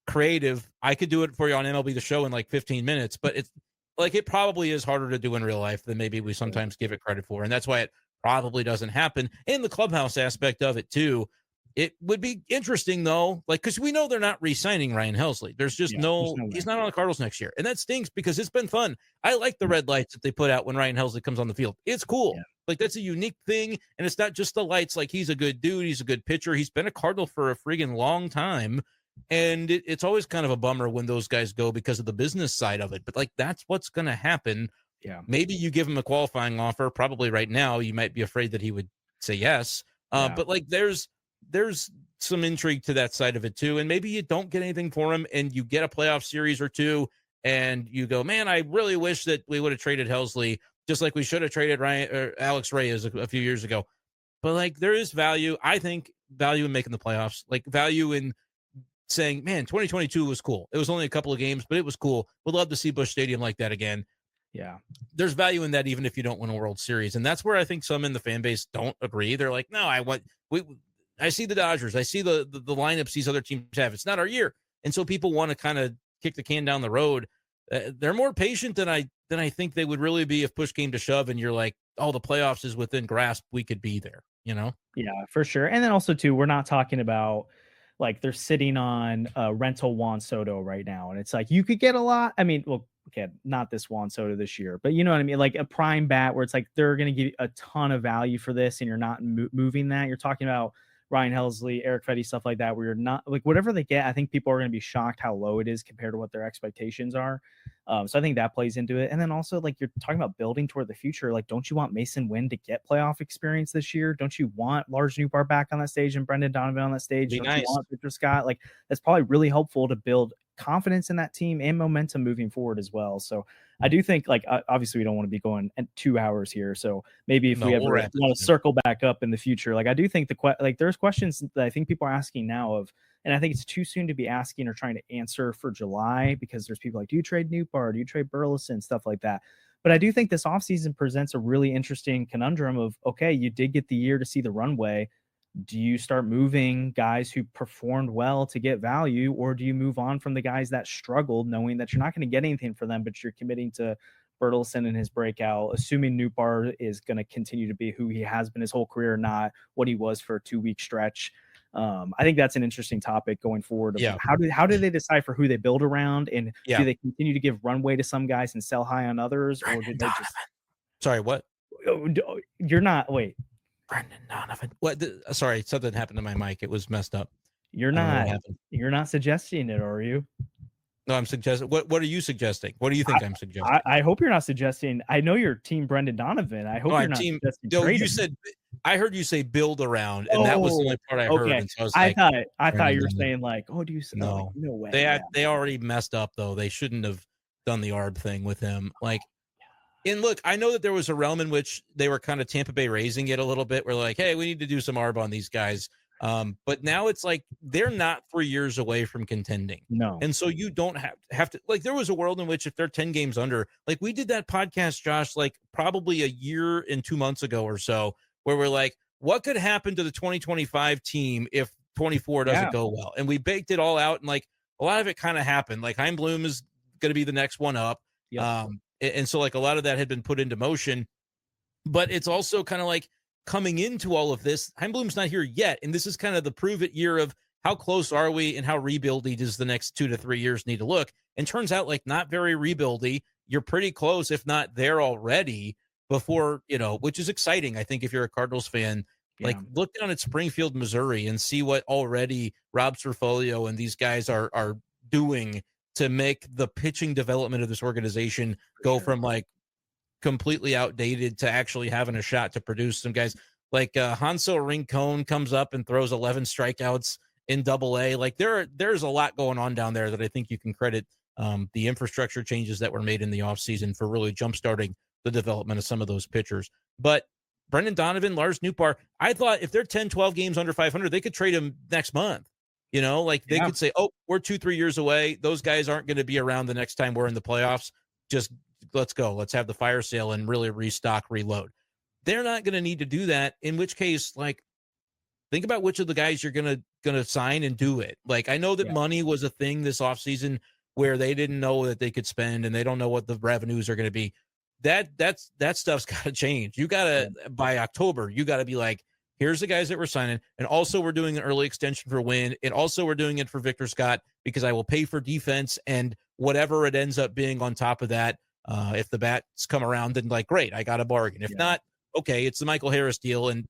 creative. I could do it for you on MLB The Show in like 15 minutes, but it's like, it probably is harder to do in real life than maybe we sometimes give it credit for. And that's why it probably doesn't happen. And the clubhouse aspect of it too. It would be interesting though, like, because we know they're not re-signing Ryan Helsley. There's just he's not on the Cardinals next year. And that stinks, because it's been fun. I like the red lights that they put out when Ryan Helsley comes on the field. It's cool. Yeah. Like, that's a unique thing. And it's not just the lights. Like, he's a good dude. He's a good pitcher. He's been a Cardinal for a friggin' long time. And it's always kind of a bummer when those guys go because of the business side of it. But like, that's what's going to happen. Yeah. Maybe you give him a qualifying offer. Probably right now, you might be afraid that he would say yes. But like, there's some intrigue to that side of it too. And maybe you don't get anything for him and you get a playoff series or two and you go, man, I really wish that we would have traded Helsley, just like we should have traded Ryan or Alex Reyes a few years ago. But like, there is value. I think value in making the playoffs, like value in saying, man, 2022 was cool. It was only a couple of games, but it was cool. We'd love to see Busch Stadium like that again. Yeah. There's value in that, even if you don't win a World Series. And that's where I think some in the fan base don't agree. They're like, no, I see the Dodgers. I see the lineups these other teams have. It's not our year. And so people want to kind of kick the can down the road. They're more patient than I think they would really be if push came to shove and you're like, oh, the playoffs is within grasp. We could be there, Yeah, for sure. And then also too, we're not talking about like they're sitting on rental Juan Soto right now. And it's like, you could get a lot. I mean, well, okay, not this Juan Soto this year, but you know what I mean? Like a prime bat where it's like, they're going to give you a ton of value for this and you're not moving that. You're talking about Ryan Helsley, Erick Fedde, stuff like that, where you're not like whatever they get. I think people are going to be shocked how low it is compared to what their expectations are. So I think that plays into it. And then also, like, you're talking about building toward the future. Like, don't you want Mason Wynn to get playoff experience this year? Don't you want Lars Newbar back on that stage and Brenden Donovan on that stage? Don't you want Victor Scott? Like, that's probably really helpful to build confidence in that team and momentum moving forward as well. So I do think, like, obviously we don't want to be going 2 hours here. So maybe if we ever want to circle back up in the future, like, I do think there's questions that I think people are asking now of, and I think it's too soon to be asking or trying to answer for July, because there's people like, do you trade Newbar? Do you trade Burleson? Stuff like that. But I do think this offseason presents a really interesting conundrum of, okay, you did get the year to see the runway. Do you start moving guys who performed well to get value, or do you move on from the guys that struggled, knowing that you're not going to get anything for them, but you're committing to Bertelsen in his breakout, assuming Nootbaar is going to continue to be who he has been his whole career, not what he was for a 2-week stretch. I think that's an interesting topic going forward. Yeah. How do they decipher who they build around, and Yeah. do they continue to give runway to some guys and sell high on others, or do they just? Sorry, what? You're not. Wait. Brenden Donovan. What? Sorry, something happened to my mic. It was messed up. You're not suggesting it, are you? No, I'm suggesting. What are you suggesting? What do you think I'm suggesting? I hope you're not suggesting. I know you're team Brenden Donovan. I hope you're not suggesting. No, you said. I heard you say build around, and that was the only part I heard. And so I thought you were saying like, oh, do you? No, no way. They already messed up though. They shouldn't have done the ARB thing with him. Like, and look, I know that there was a realm in which they were kind of Tampa Bay raising it a little bit. We're like, hey, we need to do some ARB on these guys. But now it's like they're not 3 years away from contending. No. And so you don't have to, like, there was a world in which if they're 10 games under, like we did that podcast, Josh, like probably a year and 2 months ago or so, where we're like, what could happen to the 2025 team if 24 doesn't go well? And we baked it all out. And like a lot of it kind of happened. Like Hein Bloom is going to be the next one up. Yep. And so like a lot of that had been put into motion, but it's also kind of like coming into all of this, Hein Bloom's not here yet. And this is kind of the prove it year of how close are we and how rebuildy does the next 2 to 3 years need to look? And turns out like not very rebuildy. You're pretty close, if not there already before, which is exciting. I think if you're a Cardinals fan, like look down at Springfield, Missouri and see what already Rob Cerfolio and these guys are doing to make the pitching development of this organization go from like completely outdated to actually having a shot to produce some guys like Hansel Rincon comes up and throws 11 strikeouts in Double-A. Like there's a lot going on down there that I think you can credit the infrastructure changes that were made in the offseason for really jumpstarting the development of some of those pitchers. But Brenden Donovan, Lars Nootbaar, I thought if they're 10, 12 games under 500, they could trade him next month. Like they could say, oh, we're 2-3 years away. Those guys aren't going to be around the next time we're in the playoffs. Just let's go. Let's have the fire sale and really restock, reload. They're not going to need to do that, in which case, like, think about which of the guys you're going to sign and do it. Like, I know that money was a thing this offseason where they didn't know that they could spend and they don't know what the revenues are going to be. That stuff's got to change. You got to, by October, you got to be like, here's the guys that we're signing. And also we're doing an early extension for Wynn. And also we're doing it for Victor Scott because I will pay for defense and whatever it ends up being on top of that. If the bats come around, then like, great, I got a bargain. If not, okay, it's the Michael Harris deal. And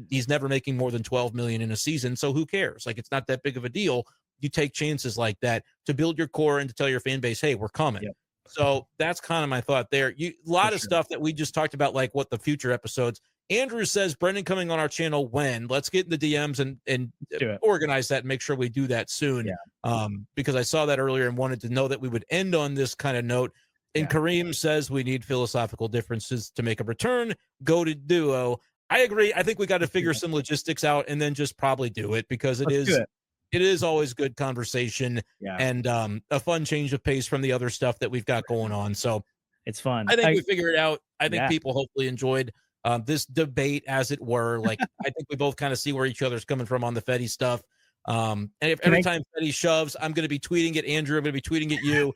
he's never making more than $12 million in a season. So who cares? Like, it's not that big of a deal. You take chances like that to build your core and to tell your fan base, hey, we're coming. Yep. So that's kind of my thought there. A lot of stuff that we just talked about, like what the future episodes. Andrew says, Brenden coming on our channel when? Let's get in the DMs and organize that and make sure we do that soon. Because I saw that earlier and wanted to know that we would end on this kind of note. And Kareem says we need philosophical differences to make a return. Go to duo. I agree. I think we got to figure some logistics out and then just probably do it because it is always good conversation and a fun change of pace from the other stuff that we've got going on. So it's fun. I think we figured it out. I think people hopefully enjoyed this debate, as it were. Like, I think we both kind of see where each other's coming from on the Fedde stuff. And if every time Fedde shoves, I'm going to be tweeting at Andrew. I'm going to be tweeting at you.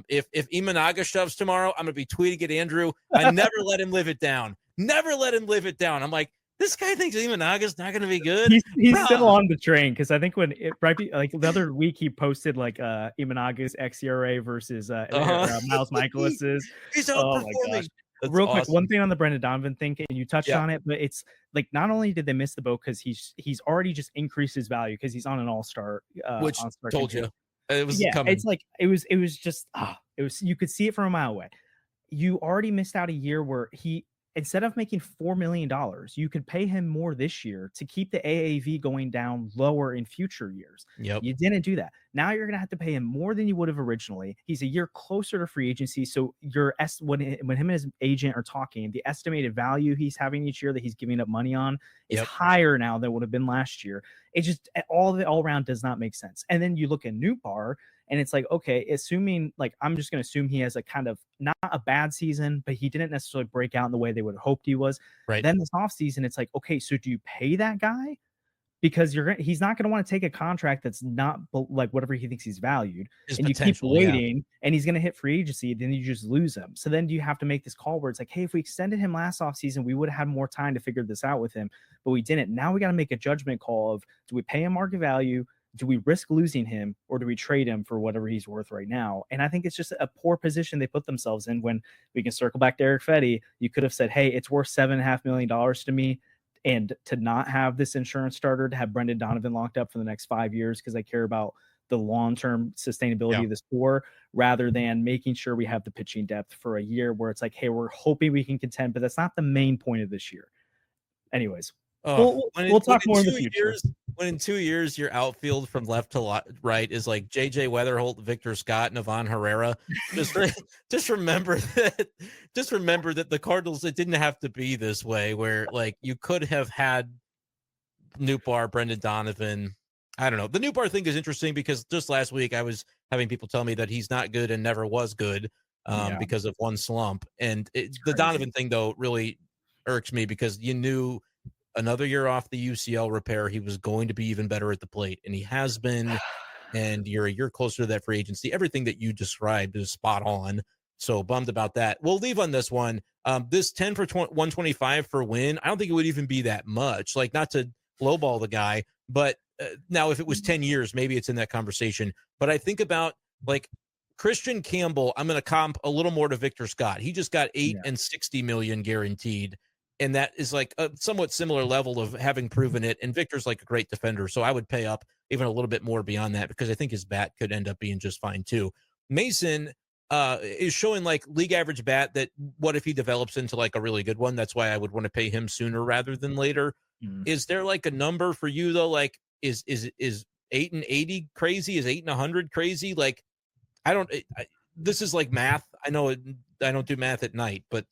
If Imanaga shoves tomorrow, I'm going to be tweeting at Andrew. I never let him live it down. Never let him live it down. I'm like, this guy thinks Imanaga's not going to be good. He's still on the train because I think when like the other week he posted like Imanaga's xERA versus Miles Michaelis's. He's outperforming. That's real quick, one thing on the Brenden Donovan thing, and you touched on it, but it's like not only did they miss the boat because he's already just increased his value because he's on an all-star, which all-star told team. You it was coming. It's like it was just you could see it from a mile away. You already missed out a year where he, instead of making $4 million, you could pay him more this year to keep the AAV going down lower in future years. You didn't do that. Now you're going to have to pay him more than you would have originally. He's a year closer to free agency. So when him and his agent are talking, the estimated value he's having each year that he's giving up money on is higher now than would have been last year. It just all around does not make sense. And then you look at Nootbaar, And it's like, okay, assuming like I'm just going to assume he has a kind of not a bad season, but he didn't necessarily break out in the way they would have hoped he was. Right. Then this offseason, it's like, okay, so do you pay that guy? Because he's not going to want to take a contract that's not like whatever he thinks he's valued. His And you keep potential, yeah. waiting and he's going to hit free agency. Then you just lose him. So then you have to make this call where it's like, hey, if we extended him last offseason, we would have had more time to figure this out with him, but we didn't. Now we got to make a judgment call of, do we pay him market value? Do we risk losing him, or do we trade him for whatever he's worth right now? And I think it's just a poor position they put themselves in. When we can circle back to Erick Fedde, you could have said, hey, it's worth $7.5 million to me. And to not have this insurance starter, to have Brenden Donovan locked up for the next 5 years because I care about the long-term sustainability of this core, rather than making sure we have the pitching depth for a year where it's like, hey, we're hoping we can contend, but that's not the main point of this year. Anyways, we'll talk more in the future. When in 2 years your outfield from left to right is like JJ Weatherholt, Victor Scott, and Ivan Herrera, just remember that the Cardinals, it didn't have to be this way, where like you could have had Nootbaar, Brenden Donovan. I don't know. The Nootbaar thing is interesting because just last week I was having people tell me that he's not good and never was good because of one slump. And the Donovan thing, though, really irks me because you knew another year off the UCL repair, he was going to be even better at the plate, and he has been. And you're a year closer to that free agency. Everything that you described is spot on. So bummed about that. We'll leave on this one. This 10 for 125 for win, I don't think it would even be that much. Like, not to lowball the guy, but now if it was 10 years, maybe it's in that conversation. But I think about like Christian Campbell, I'm going to comp a little more to Victor Scott. He just got $8 and $60 million guaranteed. And that is like a somewhat similar level of having proven it. And Victor's like a great defender. So I would pay up even a little bit more beyond that because I think his bat could end up being just fine too. Mason is showing like league average bat that what if he develops into like a really good one? That's why I would want to pay him sooner rather than later. Is there like a number for you though? Like is 8 and 80 crazy? Is 8 and 100 crazy? Like this is like math. I know I don't do math at night, but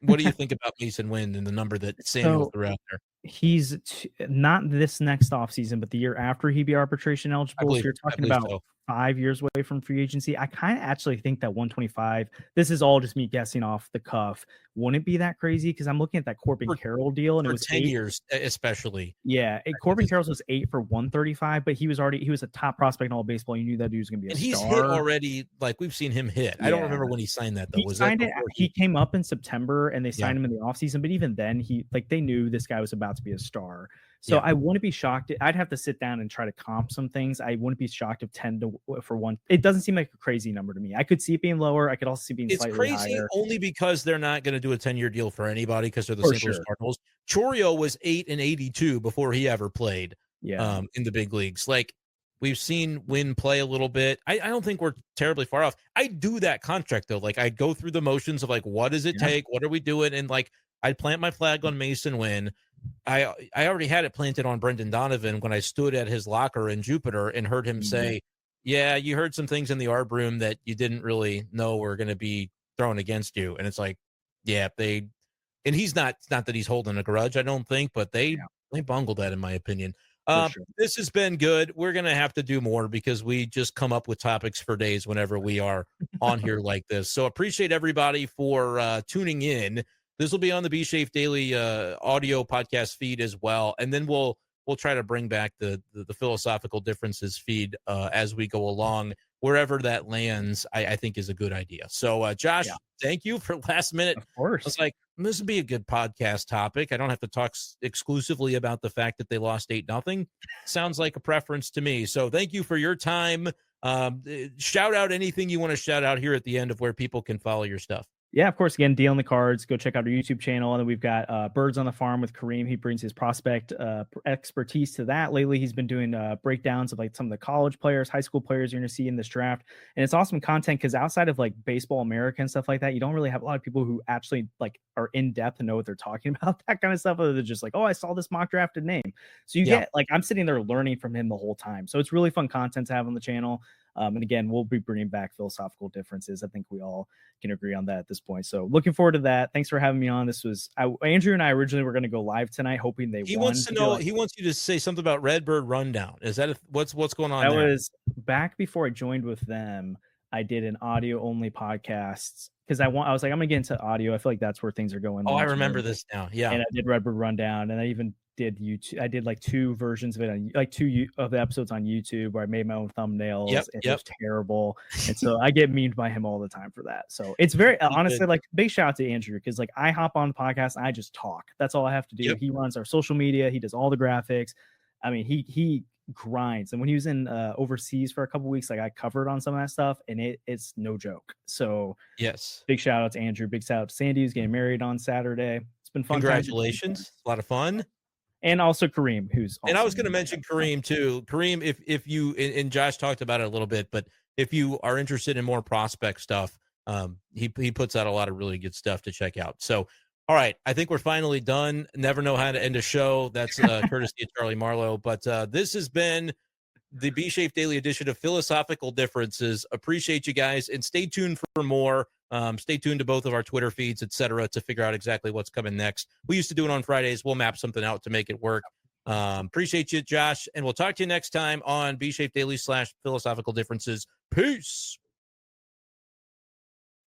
what do you think about Mason Wynn and the number that Samuel threw out there? He's not this next offseason, but the year after he'd be arbitration eligible. So you're talking about 5 years away from free agency. I kind of actually think that 125, this is all just me guessing off the cuff, wouldn't be that crazy because I'm looking at that Corbin Carroll deal and it was 10 years, especially. Yeah, Corbin Carroll's was 8 for 135, but he was a top prospect in all baseball. You knew that dude was going to be a star. And he's hit already, like we've seen him hit. I don't remember when he signed that though. He came up in September and they signed him in the offseason, but even then they knew this guy was about to be a star. So I wouldn't be shocked. I'd have to sit down and try to comp some things. I wouldn't be shocked if 10 for 1. It doesn't seem like a crazy number to me. I could see it being lower. I could also see it being slightly higher. It's crazy only because they're not going to do a 10-year deal for anybody because they're the St. Louis Cardinals. Chourio was 8 and 82 before he ever played in the big leagues. Like we've seen Wynn play a little bit. I don't think we're terribly far off. I do that contract though. Like I'd go through the motions of like, what does it take? What are we doing? And like I'd plant my flag on Mason Wynn. I already had it planted on Brenden Donovan when I stood at his locker in Jupiter and heard him say, yeah, you heard some things in the ARB room that you didn't really know were going to be thrown against you. And it's like, and he's not, it's not that he's holding a grudge, I don't think, but they bungled that in my opinion. This has been good. We're going to have to do more because we just come up with topics for days whenever we are on here like this. So appreciate everybody for tuning in. This will be on the B-Schaeff Daily audio podcast feed as well. And then we'll try to bring back the philosophical differences feed as we go along. Wherever that lands, I think is a good idea. So, Josh, thank you for last minute. Of course. I was like, this would be a good podcast topic. I don't have to talk exclusively about the fact that they lost 8-0. Sounds like a preference to me. So thank you for your time. Shout out anything you want to shout out here at the end of where people can follow your stuff. Yeah, of course. Again, Deal in the Cards. Go check out our YouTube channel. And then we've got Birds on the Farm with Kareem. He brings his prospect expertise to that. Lately, he's been doing breakdowns of like some of the college players, high school players you're going to see in this draft. And it's awesome content because outside of like Baseball America and stuff like that, you don't really have a lot of people who actually like are in depth and know what they're talking about, that kind of stuff, other than just like, oh, I saw this mock drafted name. So you get like, I'm sitting there learning from him the whole time. So it's really fun content to have on the channel. And again, we'll be bringing back philosophical differences. I think we all can agree on that at this point. So looking forward to that. Thanks for having me on. This was Andrew and I originally were going to go live tonight, hoping He won. wants to know. He wants you to say something about Redbird Rundown. Is that what's going on? That there? was back before I joined with them. I did an audio only podcast because I was like, I'm gonna get into audio. I feel like that's where things are going. Oh, I remember this now. Yeah. And I did Redbird Rundown, and I even did YouTube. I did like 2 versions of it, on, like 2 of the episodes on YouTube where I made my own thumbnails. It was terrible. And so I get memed by him all the time for that. So it's very honestly like big shout out to Andrew, because like I hop on the podcast and I just talk. That's all I have to do. He runs our social media. He does all the graphics. I mean, he grinds. And when he was in overseas for a couple weeks, like I covered on some of that stuff, and it's no joke. So yes, big shout out to Andrew. Big shout out to Sandy, who's getting married on Saturday. It's been fun. Congratulations. A lot of fun. And also Kareem, who's and I was going to mention Kareem too. Kareem, if you and Josh talked about it a little bit, but if you are interested in more prospect stuff, he puts out a lot of really good stuff to check out. So, all right, I think we're finally done. Never know how to end a show. That's courtesy of Charlie Marlowe. But this has been the B-Schaeff Daily Edition of Philosophical Differences. Appreciate you guys, and stay tuned for more. Stay tuned to both of our Twitter feeds, etc., to figure out exactly what's coming next. We used to do it on Fridays. We'll map something out to make it work. Appreciate you, Josh, and we'll talk to you next time on B-Schaeff Daily / Philosophical Differences. Peace.